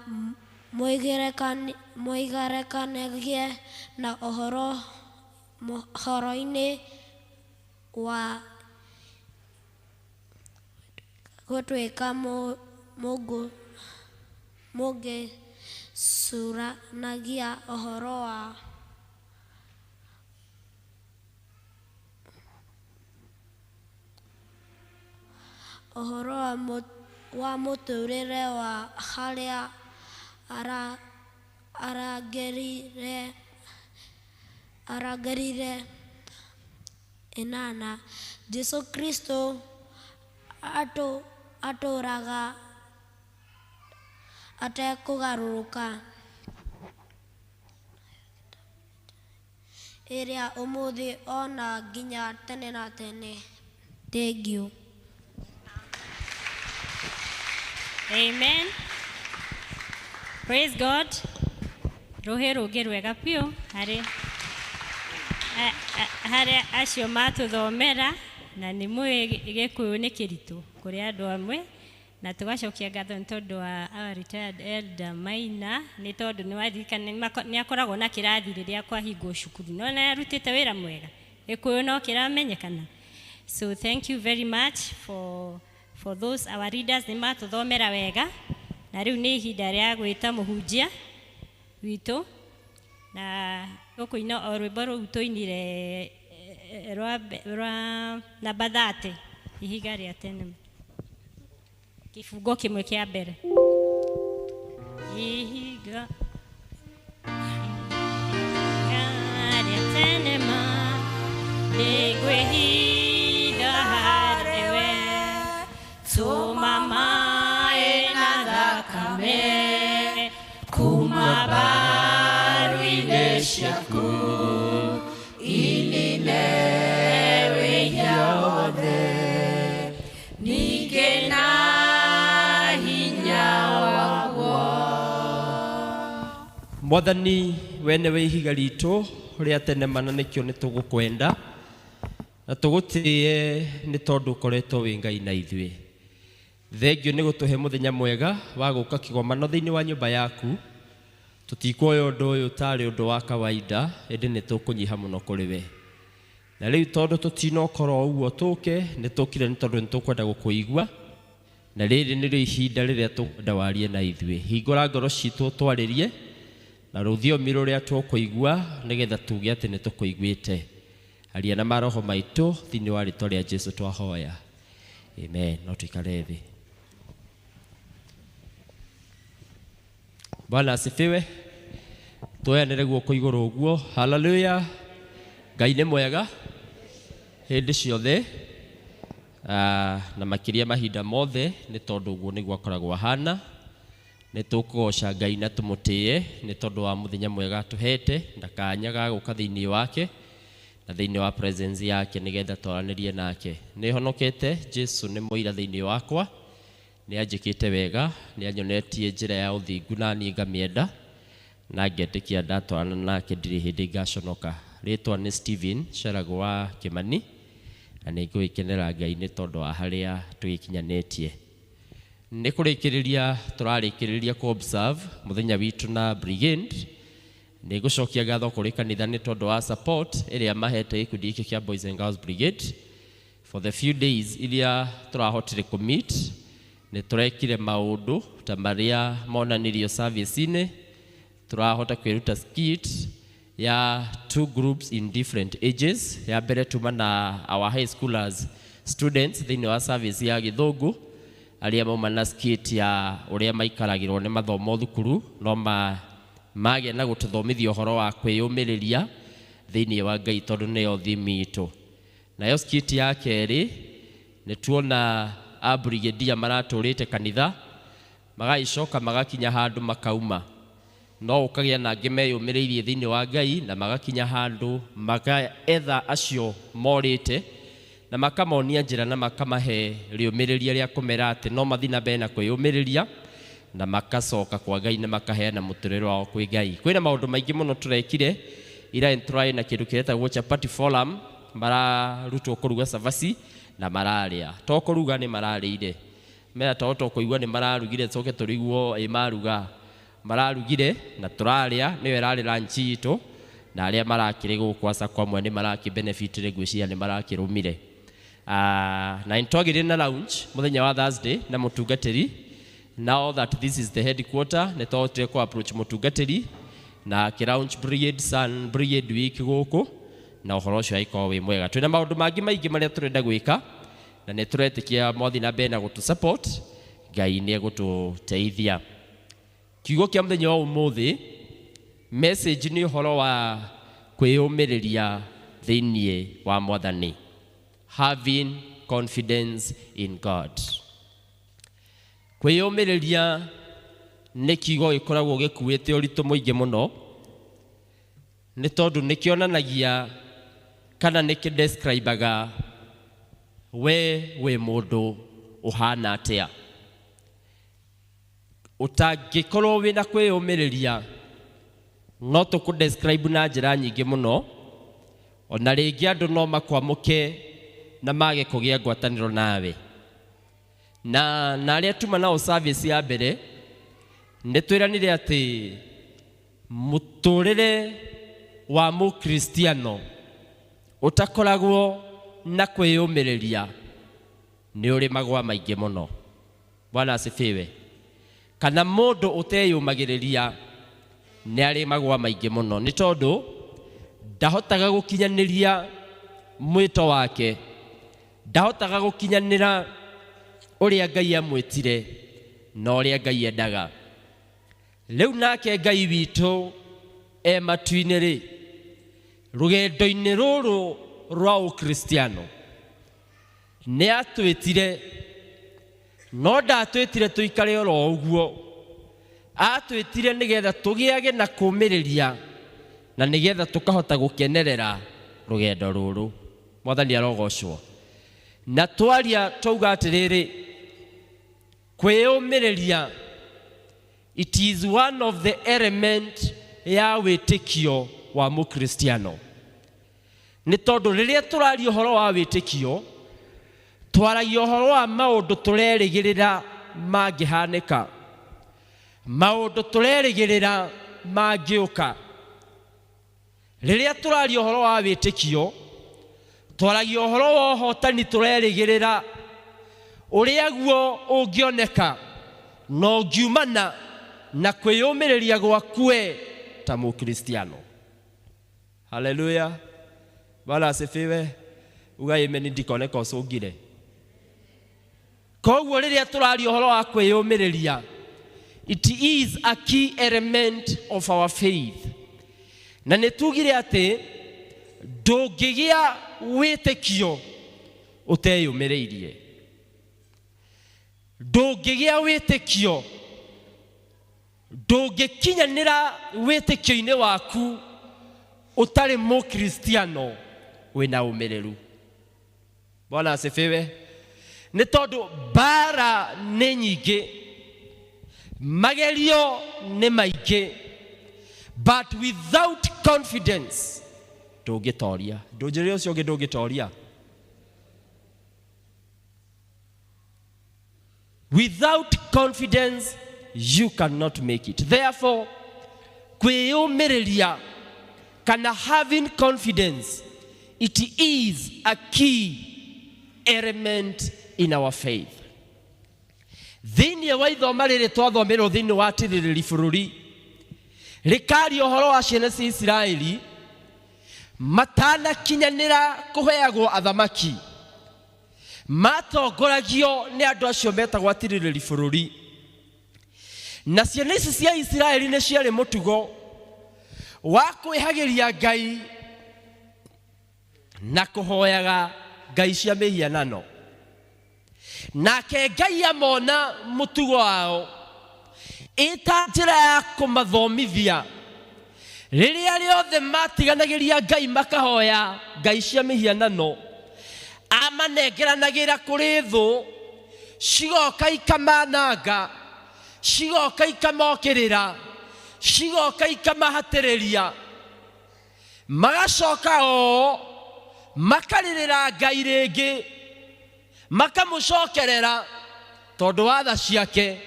mũigerekanagie na ũhoro-inĩ wa gũtuĩka mũngĩcũranagia ũhoro wa mũtũrĩre wa harĩa arangĩrĩire. 8. Jesu Kristo atũraga atekũgarũrũka, ĩrĩa ũmũthĩ ona nginya tene na tene. Thank you. Amen. Praise God. Rũhĩ rũngĩ rwega biũ harĩ acio matũthomera, na nĩ mũĩ Gĩkũyũ nĩ kĩritũ kũrĩ andũ amwe, na tũgacokia ngatho nĩ tondũ wa our retired elder Maina, nĩ tondũ nĩ akoragwo na kĩrathi rĩrĩa kwahingwo cukuru, no nĩ arutĩte wĩra mwega. Gĩkũyũ no kĩramenyekana. So thank you very much for those our leaders nĩ matũthomera wega, na rĩu nĩ ihinda rĩa gwĩta mũhunjia witũ, na tũkũina o rwĩmbo rũu tũinire rwa namba 30, ihiga rĩa tene, kifungo kĩmwe kĩa mbere. Ihiga rĩa tene ma nĩngwĩhinga harĩ thakame kuma mbaru-inĩ ciaku inine wĩhia wothe ningĩ na hinya waguo. Mwathani, we nĩwe ihiga ritũ rĩa tene mana, nĩkĩo nĩtũgũkwenda na tũgũtĩe nĩ tondũ ũkoretwo wĩ Ngai na ithuĩ. Thengio nĩ gũtũhe mũthenya mwega wa gũka kĩgomano thĩinĩ wa nyũmba yaku. Tũtikuoya ũndũ ũyũ tarĩ ũndũ wa kawaida, ĩndĩ nĩtũkũnyiha mũno kũrĩ we. Na rĩu tondũ tũtinokorwo ũguo tũke, nĩtũkire nĩ tondũ nĩtũkwenda gũkũigua, na rĩrĩ nĩrĩo ihinda rĩrĩa tũkwenda warie na ithuĩ. Hingũra ngoro citũ twarĩrie na rũthiomi rũrĩa tũkũigua, nĩgetha tuge atĩ nĩtũkũiguĩte. Aria na maroho maitũ thĩinĩ wa rĩĩtwa rĩa Jesũ twahoya. Amen. No tuikare thĩ. Bwana asifiwe. Tuoyanĩre guoko igũrũ ũguo. Hallelujah. Ngai nĩ mwega hĩndĩ ciothe, na makĩria mahinda mothe, nĩ tondũ ũguo nĩguo akoragwo ahana. Nĩtũkũgoca Ngai na tũmũtĩe nĩ tondũ wa mũthenya mwega atũhete na kanya ga gũka thĩinĩ wake na thĩinĩ wa presence yake, nĩgetha twaranĩrie nake. Nĩhonokete, Jesũ nĩ mũira thĩinĩ wakwa, nĩanjĩkĩte wega, nĩanyonetie njĩra ya ũthingu na niĩ ngamĩenda, na ngetĩkia ndatwarana nake ndirĩ hĩndĩ ngaconoka. Rĩtwa nĩ Stephen Cerago wa Kĩmani, na nĩngũgĩkenera Ngai nĩ tondũ wa harĩa tũgĩkinyanĩtie. Nĩ kũrĩkĩrĩria tũrarĩkĩrĩria ku observe mũthenya witũ na brigade. Nĩ gũcokia ngatho kũrĩ kanitha nĩ tondũ wa support ĩrĩa mahete gĩkundi gĩkĩ kĩa Boys and Girls Brigade for the few days iria tũrahotire kũmeet. Nĩ tũrekire maũndũ ta marĩa monanirio service-inĩ, tũrahota kwĩruta skit ya 2 groups in different ages. Ya mbere tuma na our high schoolers students thĩinĩ wa service ya Gĩthũngũ, arĩa mauma na skit ya ũrĩa maikaragĩrwo nĩ mathomo thukuru, no magĩa na gũtũthomithia ũhoro wa kwĩyũmĩrĩria thĩinĩ wa Ngai, tondũ nĩyo thimi itũ. Nayo skit ya kerĩ nĩ tuona a brigadier maratũrĩte kanitha, magaicoka magakinya handũ makauma, no ũkagĩa na angĩ meyũmĩrĩirie thĩinĩ wa Ngai na magakinya handũ magaetha acio morĩte na makamonia njĩra na makamahe rĩũmĩrĩria rĩa kũmera atĩ no mathiĩ na mbere na kwĩyũmĩrĩria, na makacoka kwa Ngai na makaheana mũtũrĩre wao kwĩ Ngai. Kwĩna maũndũ maingĩ mũno tũrekire. Ira tũrarĩ na kĩndũ kĩretagwo chapati forum, mararutwo kũruga cabaci na mararĩa. To kũruga nĩ mararĩire, mera to kũigua nĩ mararugire tũcoke tũriguo maruga. Mararugire na tũrarĩa, nĩyo ĩrarĩ lunch itũ, na arĩa marakĩrĩ gũkũ aca kwa mwe nĩ marakĩbenefit ngwĩciria nĩ marakĩrũmire. Na nĩtwagĩrĩire na lounge mũthenya wa Thursday na mũtungatĩri. Now that this is the headquarter, nĩtwahotire ku approach mũtungatĩri na kĩ-launch brigade Sun Brigade week gũkũ, na ũhoro ũcio agĩkorwo wĩ mwega. Twĩna maũndũ mangĩ maingĩ marĩa tũrenda gwĩka, na nĩtũretĩkia mwathi na mbere na gũtũ support. Ngai nĩ egũtũteithia. Kiugo kĩa mũthenya wa ũmũthĩ, message nĩ ũhoro wa kwĩyũmĩrĩria thĩinĩ wa Mwathani, having confidence in God. Kwĩyũmĩrĩria nĩ kiugo gĩkoragwo gĩkuĩte ũritũ mũingĩ mũno, nĩ tondũ nĩkĩonanagia kana nĩkĩdescribaga we wĩ mũndũ ũhana atĩa. Ũtangĩkorwo wĩna kwĩyũmĩrĩria, no tũkũdescribe na njĩra nyingĩ mũno, ona rĩngĩ andũ no makwamũke na mage kũgĩa ngwatanĩro nawe. Na arĩa tuma nao service ya mbere, nĩtwĩranire atĩ mũtũrĩre wa mũkristiano ũtakoragwo na kwĩyũmĩrĩria nĩ ũrĩ magwa maingĩ mũno. Bwana asifiwe. Kana mũndũ ũteyũmagĩrĩria nĩ arĩ magwa maingĩ mũno, nĩ tondũ ndahotaga gũkinyanĩria mwĩto wake, ndahotaga gũkinyanĩra ũrĩa Ngai amwĩtire na ũrĩa Ngai endaga. Rĩu nake Ngai witũ matu-inĩ rĩ, rũgendo-inĩ rũrũ rwa ũkristiano nĩ atwĩtire, no ndatwĩtire tũikare oro ũguo, atwĩtire nĩgetha tũgĩage na kũũmĩrĩria na nĩgetha tũkahota gũkenerera rũgendo rũrũ. Mwathani arogocwo. Na twaria twauga atĩrĩrĩ, kwĩyũmĩrĩria, it is one of the element ya wĩtĩkio wa mũkristiano. Nĩ tondũ rĩrĩa tũraria ũhoro wa wĩtĩkio, twaragia ũhoro wa maũndũ tũrerĩgĩrĩra mangĩhanĩka, maũndũ tũrerĩgĩrĩra mangĩũka. Rĩrĩa tũraria ũhoro wa wĩtĩkio, twaragia ũhoro wa ũhotani tũrerĩgĩrĩra, ũrĩa guo ũngĩoneka na ũngiumana na kwĩyũmĩrĩria gwaku we ta mũkristiano. Haleluya. Bwana asifiwe. Uga amen ndikoneka ũcũngire. Koguo rĩrĩa tũraria ũhoro wa kwĩyũmĩrĩria, it is a key element of our faith. Na nĩtugire atĩ ndũngĩgĩa wĩtĩkio ũteyũmĩrĩirie. Ndũngĩgĩa wĩtĩkio, ndũngĩkinyanĩra wĩtĩkio-inĩ waku ũtarĩ mũkristiano wĩna ũmĩrĩru. Bwana asifiwe. Nĩ tondũ mbara nĩ nyingĩ, magerio nĩ maingĩ, but without confidence ndũngĩtoria. Ndũnjĩrĩre ũcio ũngĩ ndũngĩtoria. Without confidence you cannot make it. Therefore, kwĩyũmĩrĩria kana having confidence, it is a key element in our faith. Thĩinĩ wa ithoma rĩrĩ twathomerwo thĩinĩ wa Atiirĩrĩri Bũrũri, rĩkaria ũhoro wa ciana cia Isiraeli matanakinyanĩra kũheagwo athamaki, matongoragio nĩ andũ acio metagwo Atiirĩrĩri Bũrũri. Na ciana ici cia Isiraeli nĩ ciarĩ mũtugo wa kwĩhagĩria Ngai na kũhoyaga ngai cia mĩhianano. Nake Ngai amona mũtugo wao ĩta njĩra ya kũmathomithia, rĩrĩa rĩothe matiganagĩria Ngai makahoya ngai cia mĩhianano, amanengeranagĩra kũrĩ thũ, cigoka ikamananga, cigoka ikamokĩrĩra, cigoka ikamahatĩrĩria, magacoka o makarĩrĩra Ngai rĩngĩ, makamũcokerera tondũ wa tha ciake,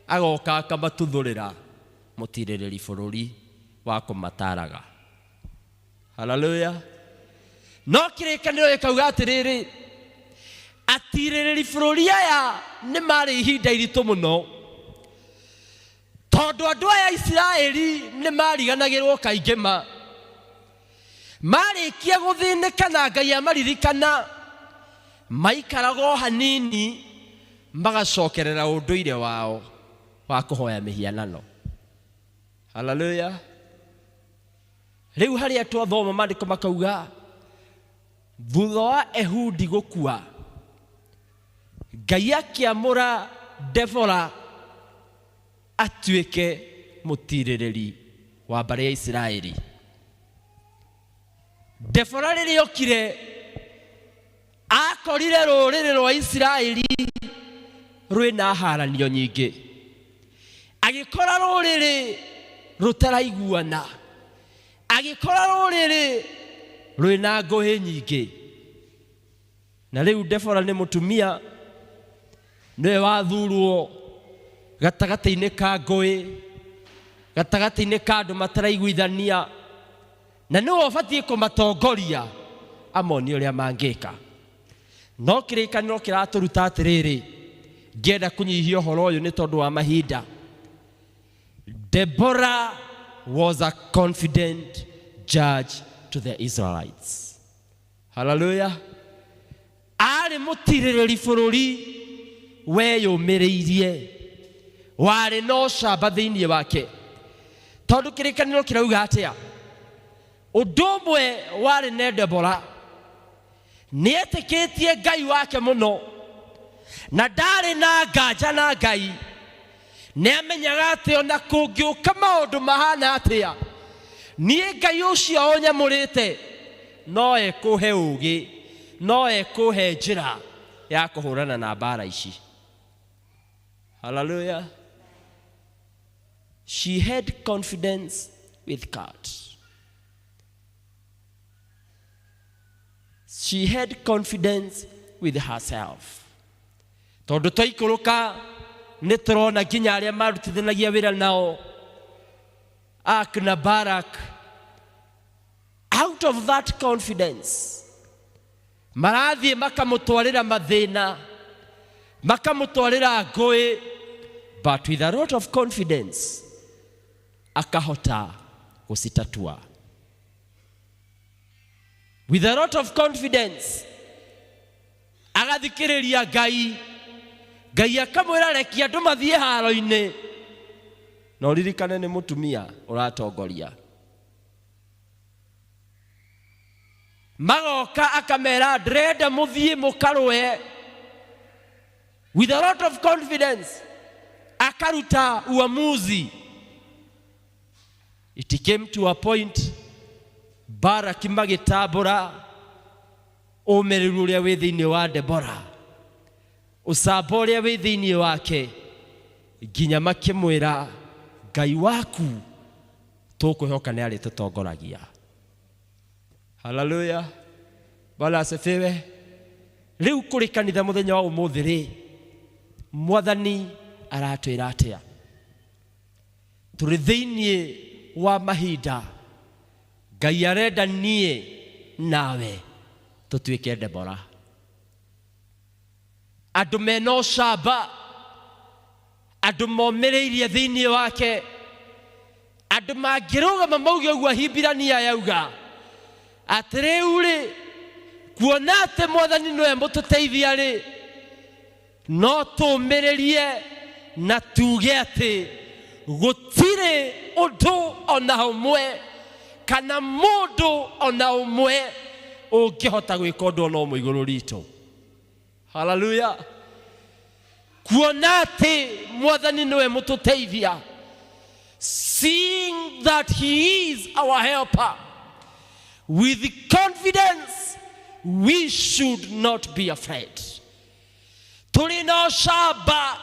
agoka akamatuthũrĩra mũtiirĩrĩri bũrũri wa kũmataraga. Hallelujah. No kĩrĩkanĩro gĩkauga atĩrĩrĩ, atiirĩrĩri bũrũri aya nĩ marĩ ihinda iritũ mũno, tondũ andũ aya Isiraeli nĩ mariganagĩrwo kaingĩ marĩkia gũthĩnĩka na Ngai amaririkana, maikaraga hanini magacokerera ũndũire wao wa kũhoya mĩhianano. Hallelujah. Rĩu harĩa twathoma maandĩko makauga thutha wa Ehudi gũkua, Ngai akĩamũra Debora atuĩke mũtiirĩrĩri wa mbarĩ ya Isiraeli. Debora rĩrĩa okire akorire rũrĩrĩ rwa Isiraeli rwĩna haranio nyingĩ, agĩkora rũrĩrĩ rũtaraiguana, agĩkora rũrĩrĩ rwĩna ngũĩ nyingĩ. Na rĩu Debora nĩ mũtumia, nĩwe wathurwo gatagatĩ-inĩ ka ngũĩ, gatagatĩ-inĩ ka andũ mataraiguithania, na nĩwe ũbatiĩ kũmatongoria amonie ũrĩa mangĩka. No kĩrĩkanĩro kĩratũruta atĩrĩrĩ, ngĩenda kũnyihia ũhoro ũyũ nĩ tondũ wa mahinda. Deborah was a confident judge to the Israelites. Hallelujah. Arĩ mũtiirĩrĩri bũrũri weyũmĩrĩirie, warĩ na ũcamba thĩinĩ wake. Tondũ kĩrĩkanĩro kĩrauga atĩa? Ũndũ ũmwe warĩ na Deborah, nĩ etĩkĩtie Ngai wake mũno, na ndarĩ na nganja na Ngai, nĩ amenyaga atĩ ona kũngĩũka maũndũ mahana atĩa, niĩ Ngai ũcio ũnyamũrĩte no ekũhe ũũgĩ, no ekũhe njĩra ya kũhũrana na mbara ici. Hallelujah. She had confidence with God. She had confidence with herself. Tondũ twaikũrũka nĩ tũrona nginya arĩa marutithanagia wĩra nao, Ak na Barak, out of that confidence marathiĩ makamũtwarĩra mathĩna, makamũtwarĩra ngũĩ, but with a lot of confidence akahota gũcitatua. With a lot of confidence agathikĩrĩria Ngai, Ngai akamwĩra rekia andũ mathiĩ haro-inĩ, no ririkane nĩ mũtumia ũratongoria. Magoka akamera ndĩrenda mũthiĩ mũkarũe. With a lot of confidence akaruta uamuzi. It came to a point Barak magĩtambũra ũmĩrĩru ũrĩa wĩ thĩinĩ wa Debora, ũcamba ũrĩa wĩ thĩinĩ wake, nginya makĩmwĩra Ngai waku tũkwĩhoka nĩ arĩtũtongoragia. Hallelujah. Bwana asifiwe. Rĩu kũrĩ kanitha mũthenya wa ũmũthĩ rĩ, Mwathani aratwĩra atĩa? Tũrĩ thĩinĩ wa mahinda Ngai arenda niĩ nawe tũtuĩke Debora, andũ mena ũcamba, andũ momĩrĩirie thĩinĩ wake, andũ mangĩrũgama mauge ũguo Ahibrania yauga atĩ rĩu rĩ, kuona atĩ Mwathani nĩwe mũtũteithia rĩ, no tũmĩrĩrie na tuge atĩ gũtirĩ ũndũ ona ũmwe kana mũndũ ona ũmwe ũngĩhota gwĩka ũndũ ona ũmwe igũrũ ritũ. Hallelujah. Kuona atĩ Mwathani nĩwe mũtũteithia, seeing that he is our helper, with confidence we should not be afraid. Tũrĩ na ũcamba,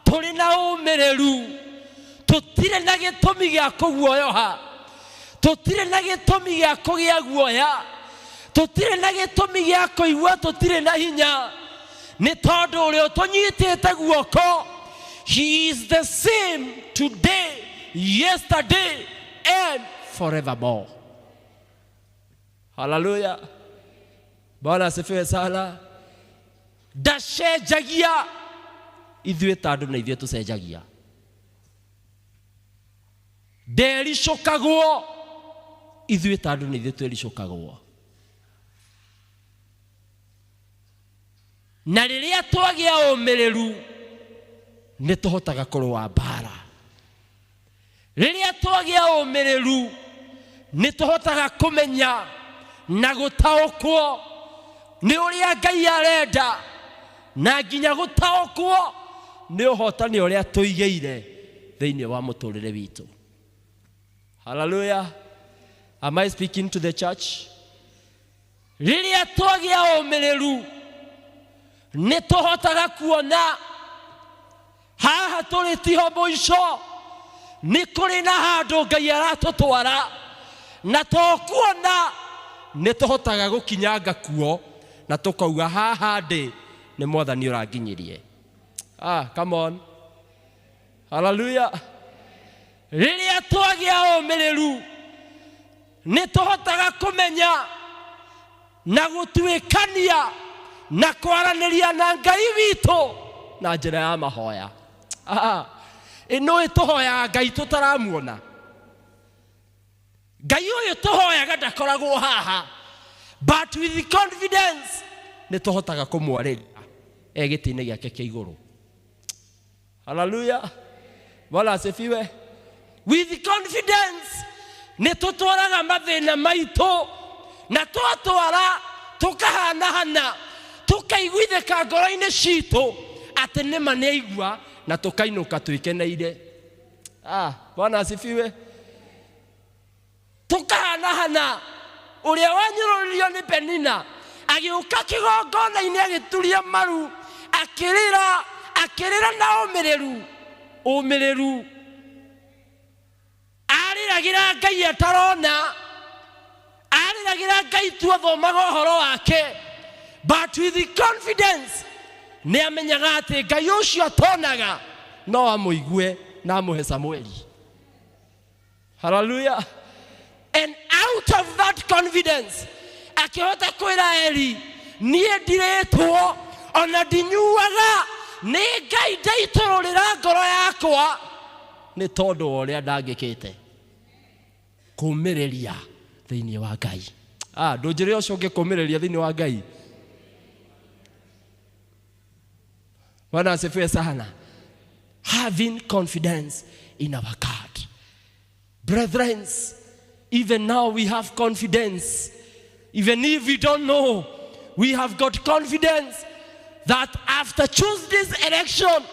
tũrĩ na ũmĩrĩru, tũtirĩ na gĩtũmi gĩa kũguoyoha, tũtirĩ na gĩtũmi gĩa kũgĩa guoya, tũtirĩ na gĩtũmi gĩa kũigua tũtirĩ na hinya, nĩ tondũ ũrĩa ũtũnyitĩte guoko, he is the same today, yesterday and forevermore. Hallelujah. Bwana asifiwe sana. Ndacenjagia, ithuĩ ta andũ na ithuĩ tũcenjagia. Ndericũkagwo, ithuĩ ta andũ na ithuĩ twĩricũkagwo. Na rĩrĩa twagĩa ũmĩrĩru nĩ tũhotaga kũrũa mbara. Rĩrĩa twagĩa ũmĩrĩru nĩ tũhotaga kũmenya na gũtaũkwo nĩ ũrĩa Ngai arenda, na nginya gũtaũkwo nĩ ũhotani ũrĩa tũigĩire thĩinĩ wa mũtũrĩre witũ. Hallelujah. Am I speaking to the church? Rĩrĩa twagĩa ũmĩrĩru nĩ tũhotaga kuona haha tũrĩ tiho mũico, nĩ kũrĩ na handũ Ngai aratũtwara, na tũkuona nĩ tũhotaga gũkinyanga kuo na tũkauga haha ndĩ nĩ Mwathani ũranginyirie. Come on. Hallelujah. Rĩrĩa twagĩa ũmĩrĩru nĩ tũhotaga kũmenya na gũtuĩkania na kwaranĩria na Ngai witũ na njĩra ya mahoya. Ĩno ĩtũhoyaga Ngai tũtaramuona. Ngai ũyũ tũhoyaga ndakoragwo haha, but with confidence nĩ tũhotaga kũmwarĩria gĩtĩ-inĩ gĩake kĩa igũrũ. Hallelujah. Bwana asifiwe. With confidence nĩ tũtwaraga mathĩna maitũ, na twatwara tũkahanahana, tũkaiguithĩka ngoro-inĩ citũ atĩ nĩma nĩ aigua na tukainuka twikeneire. Bwana asifiwe. Tukahanahana uria wanyururio ni Penina agiuka kigongona-ini agituria maru akirira na umiriru ariragira Ngai atarona, ariragira Ngai tuathomaga uhoro wake, but with the confidence ni amenyaga ati Ngai ucio atonaga no amuigue na amuhe Samueli. Hallelujah. And out of that confidence akihota kwira Eli, nie ndiretwo ona ndinyuaga ni Ngai ndaitororera ngoro yakwa ni tondu uria ndangikite kuumĩrĩria thĩinĩ wa Ngai. Ndũnjĩre ũcio ũngĩ kuumĩrĩria thĩinĩ wa Ngai. Bwana asifiwe sana. Having confidence in our God. Brethren, even now we have confidence. Even if we don't know, we have got confidence that after choose this election,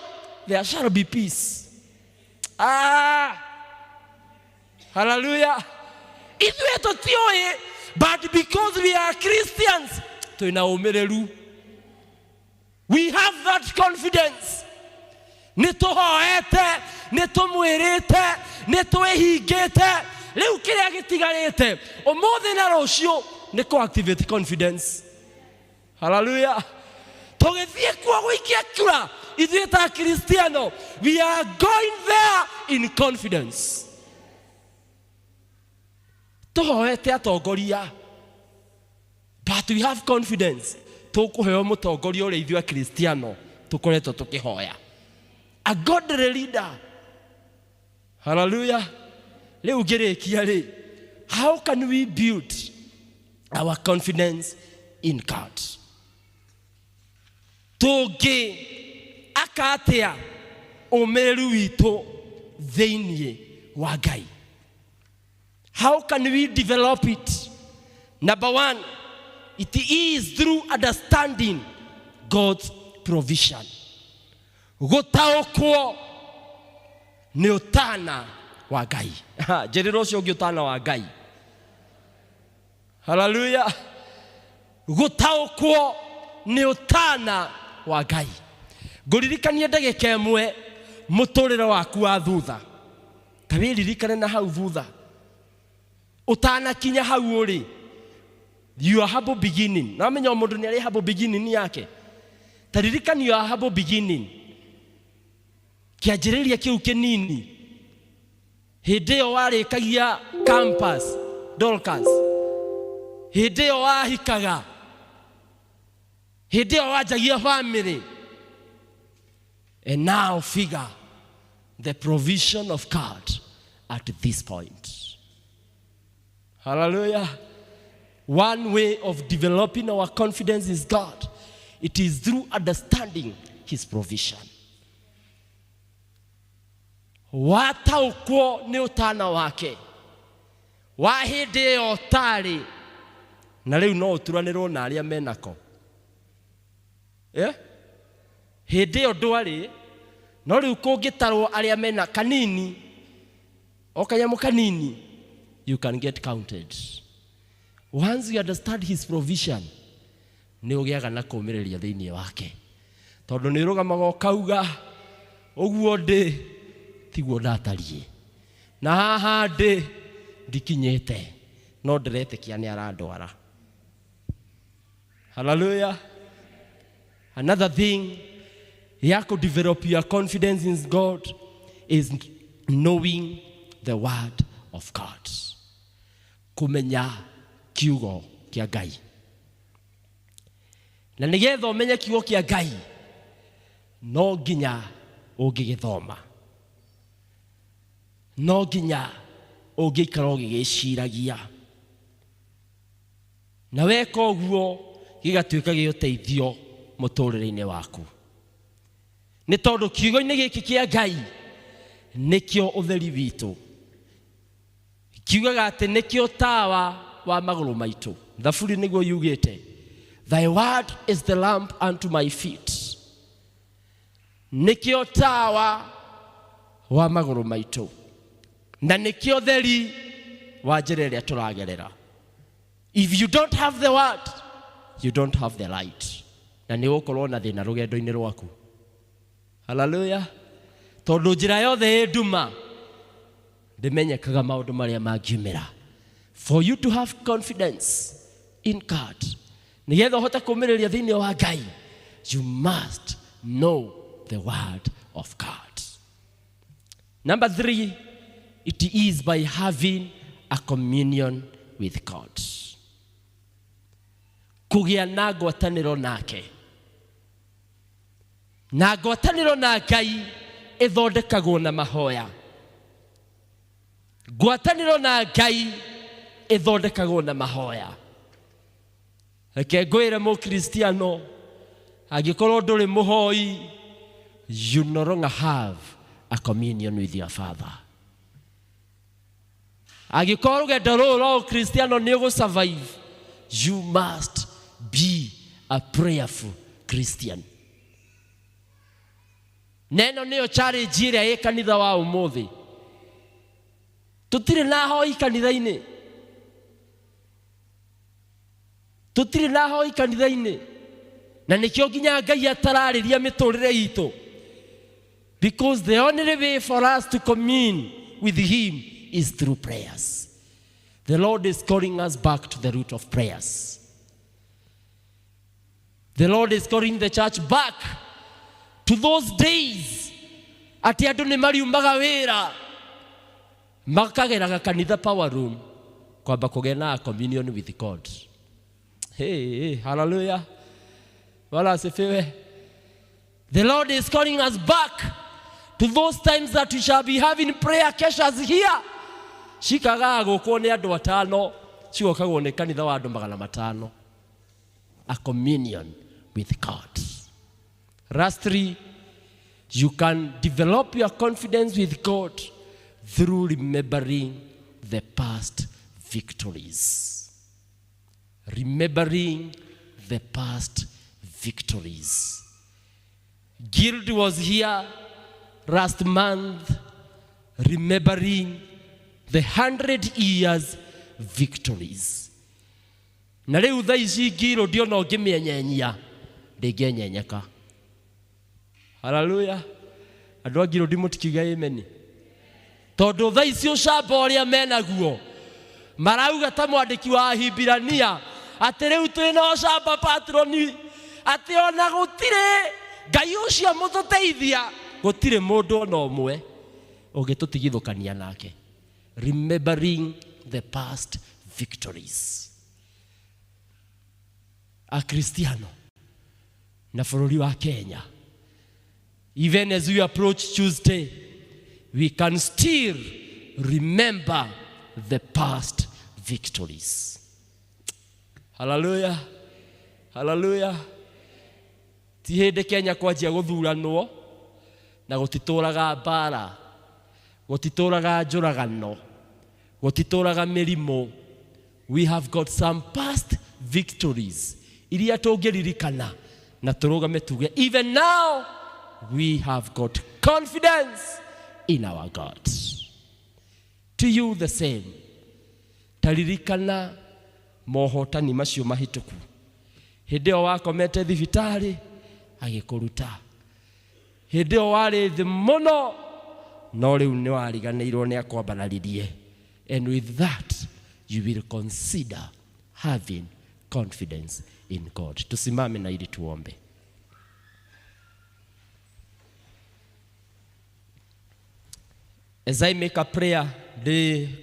there shall be peace. Hallelujah. But because we are Christians, we have that confidence. Nituhoete, nitumwirite, nituehingite. Riu kiria gitigarite umuthi na rucio ni ko activate confidence. Hallelujah. Tugithie kwa guikia kura ithuĩ ta Kristiano, we are going there in confidence. Tuhoete atongoria, but we have confidence tukuheo mutongoria uria ithuĩ Kristiano tukoretwo tukihoya, a godly leader. Hallelujah. Leo ngirikia ri, how can we build our confidence in God? Tugi akatia umeru witu thĩinĩ wa Ngai. How can we develop it? Number one, it is through understanding God's provision. Gutaũkwo nĩ ũtana wa Ngai. Njĩrĩra ũcio ũngĩ ũtana wa Ngai. Hallelujah. Gutaũkwo nĩ ũtana wa Ngai. Ngũririkanie ndagĩka ĩmwe mũtũrĩre waku wa thutha. Ta wĩririkane na hau thutha. Utanakinya hau ũrĩ. Your humble beginning. Na menya mũndũ nĩ arĩ humble beginning yake. Ta ririkani your humble beginning. Kĩanjĩrĩria kĩu kĩnini. Hĩndĩ ĩyo warĩkagia campus, Dorcas. Hĩndĩ ĩyo wahikaga. Hĩndĩ ĩyo wanjagia family. And now figure the provision of God at this point. Hallelujah. One way of developing our confidence in God, it is through understanding His provision. Wataũkwo nĩ ũtana wake. Wa hĩndĩ ĩyo tarĩ. Na rĩu no ũturanĩrwo na arĩa menako. Hĩndĩ ĩyo ndwarĩ. No rĩu kũngĩtarwo arĩa mena kanini. O kanyamũ kanini. You can get counted. Once you understand His provision, nĩ ũgĩaga na kũũmĩrĩria thĩinĩ wake. Tondũ nĩ ũrũgamaga ũkauga ũguo ndĩ tiguo ndatariĩ. Na haha ndĩ ndikinyĩte. No ndĩretĩkia nĩ arandwara. Hallelujah. Another thing, you could develop your confidence in God is knowing the word of God. Kumenya kiugo kia Ngai. Na nigetha umenye kiugo kia Ngai, no nginya ũngĩgĩthoma. No nginya ũngĩikara ũgĩgĩciragia. Na weka ũguo gĩgatuĩka gĩ ũteithio mũtũrĩre-inĩ waku. Nĩ tondũ kiugo-inĩ gĩkĩ kĩa Ngai nĩkĩo ũtheri witũ. Kiugaga atĩ nĩkĩo tawa wa magũrũ maitũ. Thaburi nĩguo yugĩte, Thy word is the lamp unto my feet Nikio tawa wa maguru maitu. Na nikio theri wa njĩra ĩrĩa tũragerera. If you don't have the word, you don't have the light. Na nĩ ũkorwo na thĩna rũgendo-inĩ rwaku. Hallelujah. Tondũ njĩra yothe nduma ndĩmenyekaga maũndũ marĩa mangiumĩra. For you to have confidence in God, nĩgetha ũhote kũũmĩrĩria thĩinĩ wa Ngai, you must know the word of God. Number 3, it is by having a communion with God. Kũgĩa na ngwatanĩro nake. Na ngwatanĩro na Ngai ĩthondekagwo na mahoya. Ngwatanĩro na Ngai ĩthondekagwo na mahoya. Reke ngwĩre mũkristiano, angĩkorwo ndũrĩ mũhoi, you no longer have a communion with your Father. Angĩkorwo rũgendo rũrũ rwa ũkristiano nĩ ũgũsurvive, you must be a prayerful Christian. Neno nĩyo challenge ĩrĩa ĩ kanitha wa ũmũthĩ. Tũtirĩ na hoi kanitha-inĩ. Tũtirĩ na hoi kanitha-inĩ. Na nĩkĩo nginya Ngai atararĩria mĩtũrĩre itũ. Because the only way for us to commune with him is through prayers. The Lord is calling us back to the root of prayers. The Lord is calling the church back to those days. Ati andũ nĩ mariumaga wĩra makageraga kanitha power room kwamba kũgĩa na communion with God. Hey, hallelujah. Wala asifiwe. The Lord is calling us back to those times that we shall be having prayer keshas here. Shikaga gũkwo nĩ andũ 5, cigokagwo nĩ kanitha wa andũ 500. A communion with God. Lastly, you can develop your confidence with God through remembering the past victories. Remembering the past victories. Guild was here last month remembering the 100 years victories. Na rĩu thaa ici Guild ndiona ũngĩmĩenyenyia ndĩngĩenyenyeka. Hallelujah. Andũ a Guild mũtikiuga amen. Tondũ thaa ici ũcamba ũrĩa menaguo marauga ta mwandĩki wa Ahibrania atĩ rĩu twĩna ũcamba patroni atĩ ona gũtirĩ Ngai ũcio mũtũteithia gũtirĩ mũndũ ona ũmwe ũngĩtũtigithũkania nake. Remembering the past victories. A Cristiano na bũrũri wa Kenya, even as we approach Tuesday, we can still remember the past victories. Hallelujah. Hallelujah. Ti hĩndĩ Kenya kwanjia gũthuranwo na gũtitũraga mbara, gũtitũraga njũragano, gũtitũraga mĩrimũ. We have got some past victories iria tũngĩririkana na tũrũgame tuge, even now we have got confidence in our God. To you the same. Taririkana mohotani macio mahituku. Hĩndĩ ĩyo wakomete thibitarĩ agĩkũruta. Hĩndĩ ĩyo warĩ thĩ mũno no rĩu nĩ wariganĩirwo nĩ akwambanaririe. And with that you will consider having confidence in God. Tusimame na ili tuombe. As I make a prayer,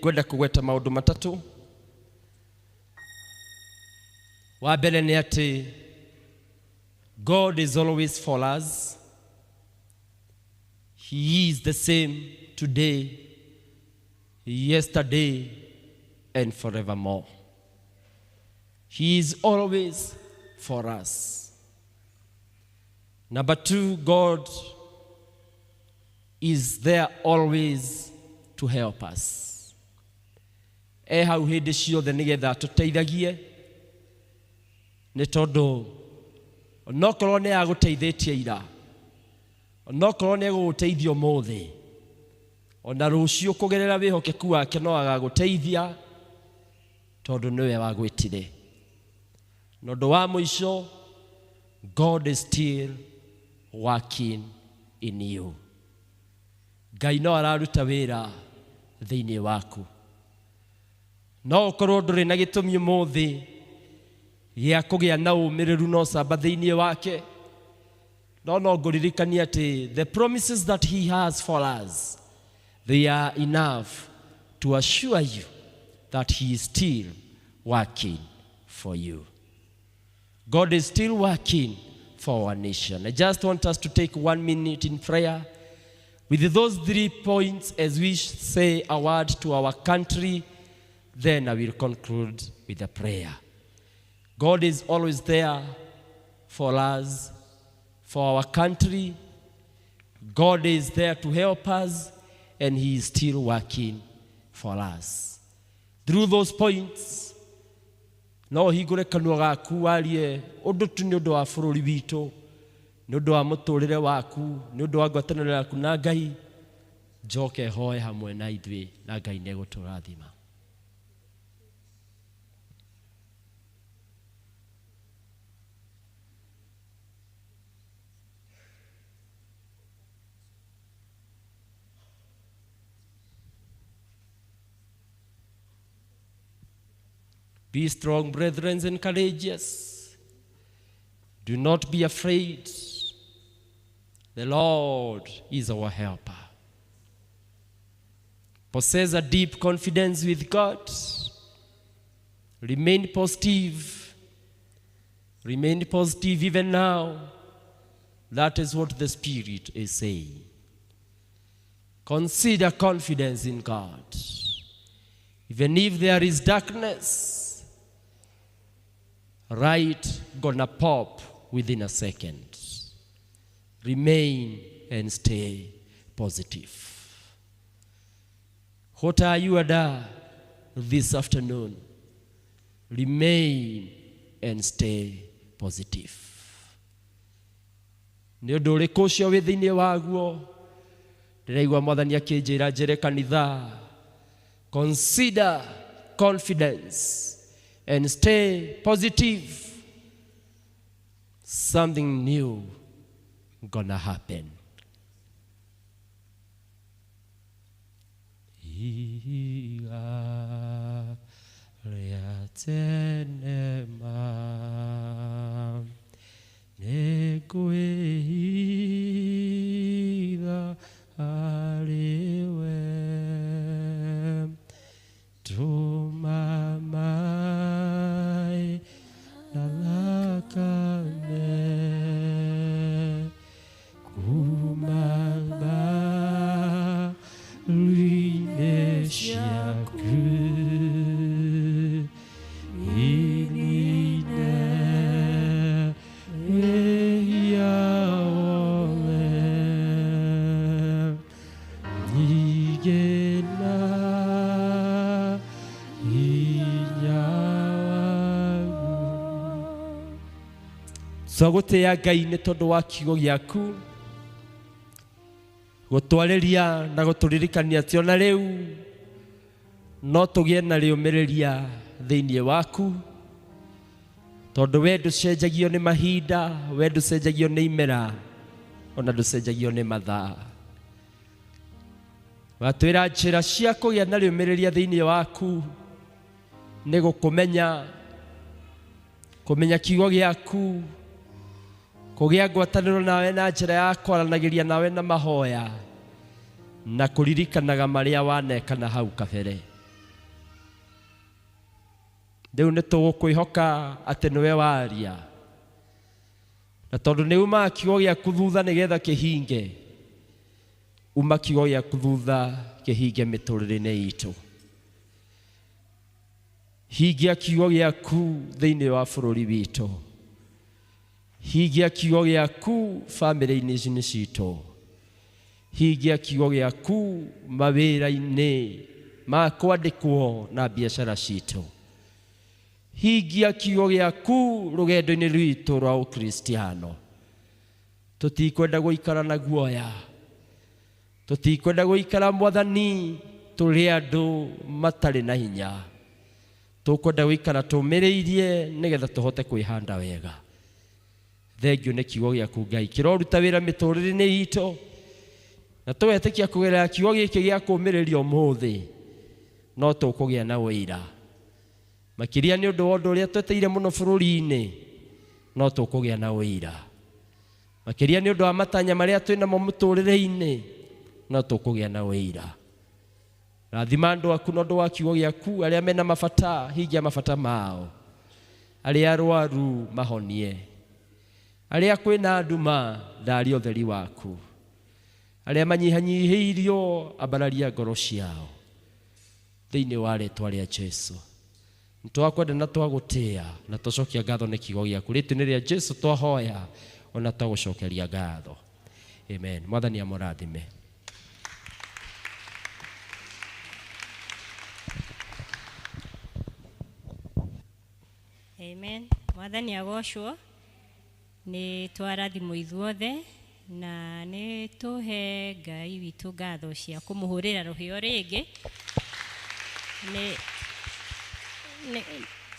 kwenda kugweta maundu matatu. Wa mbere nĩ atĩ God is always for us. He is the same today, yesterday, and forevermore. He is always for us. Number 2, God is there always to help us. Hau hĩndĩ ciothe nĩgetha tũteithagie, nĩ tondũ onokorwo nĩ agũteithĩtie ira, onokorwo nĩ egũgũteithia ũmũthĩ, ona rũciũ kũgerera wĩhokeku wake no agagũteithia tondũ nĩwe wagwĩtire. Na ũndũ wa mũico, God is still working in you. Ngai no araruta wĩra thĩinĩ waku. No ũkorwo ndũrĩ na gĩtũmi ũmũthĩ gĩa kũgĩa na ũmĩrĩru na ũcamba thĩinĩ wake, no ngũririkania atĩ the promises that he has for us, they are enough to assure you that he is still working for you. God is still working for our nation. I just want us to take 1 minute in prayer with those 3 points as we say a word to our country. Then I will conclude with a prayer. God is always there for us, for our country. God is there to help us, and he is still working for us. Through those points, no hingũre kanua gaku warie ũndũ tu nĩ ũndũ wa bũrũri witũ, nĩ ũndũ wa mũtũrĩre waku, nĩ ũndũ wa ngwatanĩro yaku na Ngai. Njoke hoe hamwe na ithuĩ na Ngai nĩ egũtũrathima. Be strong, brethren, and courageous. Do not be afraid. The Lord is our helper. Possess a deep confidence with God. Remain positive. Remain positive even now. That is what the Spirit is saying. Consider confidence in God. Even if there is darkness, light gonna pop within a second. Remain and stay positive. What are you at this afternoon? Remain and stay positive. Nĩ ũndũ ũrĩkũ ũcio wĩ thĩinĩ waguo? Ndĩraigua Mwathani akĩnjĩra njĩre kanitha, consider confidence and stay positive. Something new gonna happen. Twagũtĩĩa Ngai nĩ tondũ wa kiugo gĩaku, gũtwarĩria na gũtũririkania atĩ ona rĩu no tũgĩe na rĩũmĩrĩria thĩinĩ waku, tondũ we ndũcenjagio nĩ mahinda, we ndũcenjagio nĩ imera, ona ndũcenjagio nĩ mathaa. Watwĩra njĩra cia kũgĩa na rĩũmĩrĩria thĩinĩ waku nĩ gũkũmenya, kũmenya kiugo gĩaku, kũgĩa ngwatanĩro nawe na njĩra ya kwaranagĩria nawe na mahoya, na kũririkanaga marĩa wanekana hau kabere. Rĩu nĩ tũgũkwĩhoka atĩ nĩwe waria, na tondũ nĩ umaga kiugo gĩaku thutha nĩgetha kĩhinge, uma kiugo gĩaku thutha kĩhinge mĩtũrĩre-inĩ itũ. Hingia kiugo gĩaku thĩinĩ wa bũrũri witũ. Hingia kiugo gĩaku famĩlĩ-inĩ citũ. Hingia kiugo gĩaku mawĩra-inĩ ma kwandĩkwo na biacara citũ. Hingia kiugo gĩaku rũgendo-inĩ rwitũ rwa ũkristiano. tutikwenda guikara na guoya, tutikwenda guikara Mwathani turi andu matari na hinya, tukwenda guikara tumiriirie nigetha tuhote kwihanda wega. Thengio nĩ kiugo gĩaku Ngai kĩroruta wĩra mĩtũrĩre-inĩ itũ, na tũgetĩkia kũgerera kiugo gĩkĩ gĩa kũũmĩrĩria ũmũthĩ no tũkũgĩa na ũira makĩria nĩ ũndũ wa ũndũ ũrĩa tweteire mũno bũrũri-inĩ, no tũkũgĩa na ũira makĩria nĩ ũndũ wa matanya marĩa twĩnamo mũtũrĩre-inĩ, no tũkũgĩa na ũira. Rathima andũ aku na ũndũ wa kiugo gĩaku, arĩa mena mabata hingia mabata mao, arĩa arwaru mahonie, arĩa kwĩna nduma tharia ũtheri waku, arĩa manyihanyihĩirio ambararia ngoro ciao thĩinĩ wa rĩĩtwa rĩa Jesu. Nĩtwakwenda na twagũtĩĩa na tũcokia ngatho nĩ kiugo gĩaku, rĩĩtwa-inĩ rĩa Jesu twahoya ona twagũcokeria ngatho, amen. Mwathani amũrathime. Amen. Mwathani agocwo. Nĩ twarathimwo ithuothe na nĩ tũhe Ngai witũ ngatho cia kũmũhũrĩra rũhĩo rĩngĩ,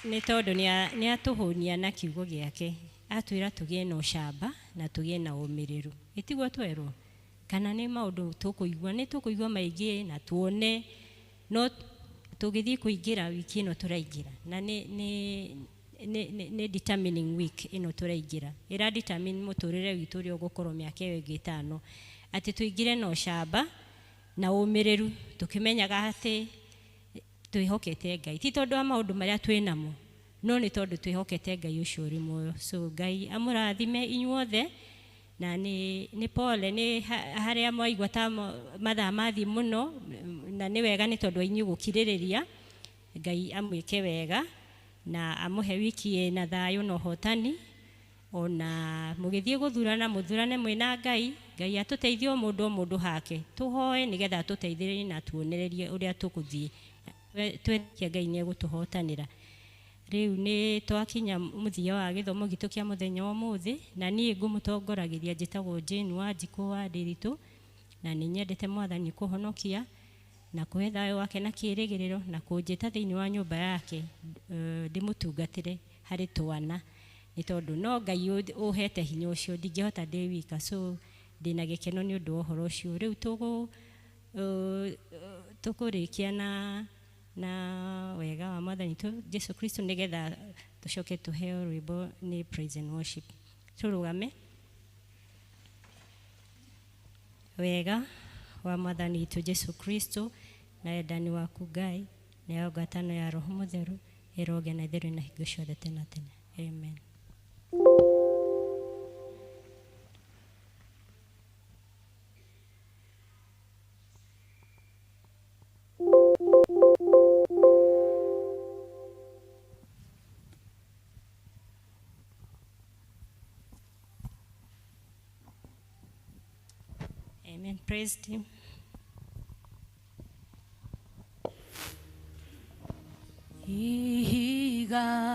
nĩ tondũ nĩ atũhũnia na kiugo gĩake, atwĩra tũgĩe na ũcamba na tũgĩe na ũmĩrĩru. Ĩtiguo twerwo kana nĩ maũndũ tũkũigua, nĩ tũkũigua maingĩ na tuone, no tũgĩthiĩ kũingĩra wiki ĩno tũraingĩra na nĩ determining week ĩno tũraingĩra, ĩra determine mũtũrĩre witũ ũrĩa ũgũkorwo mĩaka ĩyo ĩngĩ 5, atĩ tũingĩre na ũcamba na ũmĩrĩru, tũkĩmenyaga atĩ twĩhokete Ngai, ti tondũ wa maũndũ marĩa twĩnamo, no nĩ tondũ twĩhokete Ngai ũcio ũrĩ muoyo. So Ngai amũrathime inyuothe, na nĩ pole nĩ harĩa mwaigua ta mathaa mathiĩ mũno, na nĩ wega nĩ tondũ inyuĩ gũkirĩrĩria. Ngai amwĩke wega na amũhe wiki na thayũ na ũhotani, ona mũgĩthiĩ gũthurana mũthurane mwĩna Ngai. Ngai atũteithie o mũndũ hake, tũhoe nĩgetha atũteithĩrĩrie na tuonererie ũrĩa tũgũthiĩ, twetia Ngai nĩ egũtũhotanĩra. Rĩu nĩ twakinya mũthia wa gĩthomo gitũ kĩa mũthenya wa ũmũthĩ, na niĩ ngũmũtongoragĩria njĩtagwo Jane wa Njikũ wa Ndĩritũ, na nĩ nyendete Mwathani kũhonokia na kũhe thayũ wake na kĩĩrĩgĩrĩro na kũnjĩta thĩinĩ wa nyũmba yake ndĩmũtungatĩre harĩ twana, nĩ tondũ no Ngai ũhete hinya ũcio, ndingĩhota ndĩ wika. So ndĩna gĩkeno nĩ ũndũ wa ũhoro ũcio. Rĩu tũkũrĩkia na wega wa Mwathani Jesu Kristo nĩgetha tũcoke tũheo rwĩmbo nĩ praise and worship. Tũrũgame. Wega wa Mwathani witũ Jesu Kristo na endani waku Ngai na ngwatanĩro ya Roho Mũtheru ĩroge na itherũ na hingo ciothe tene tene. Amen. Amen. Praise Him. Ihiga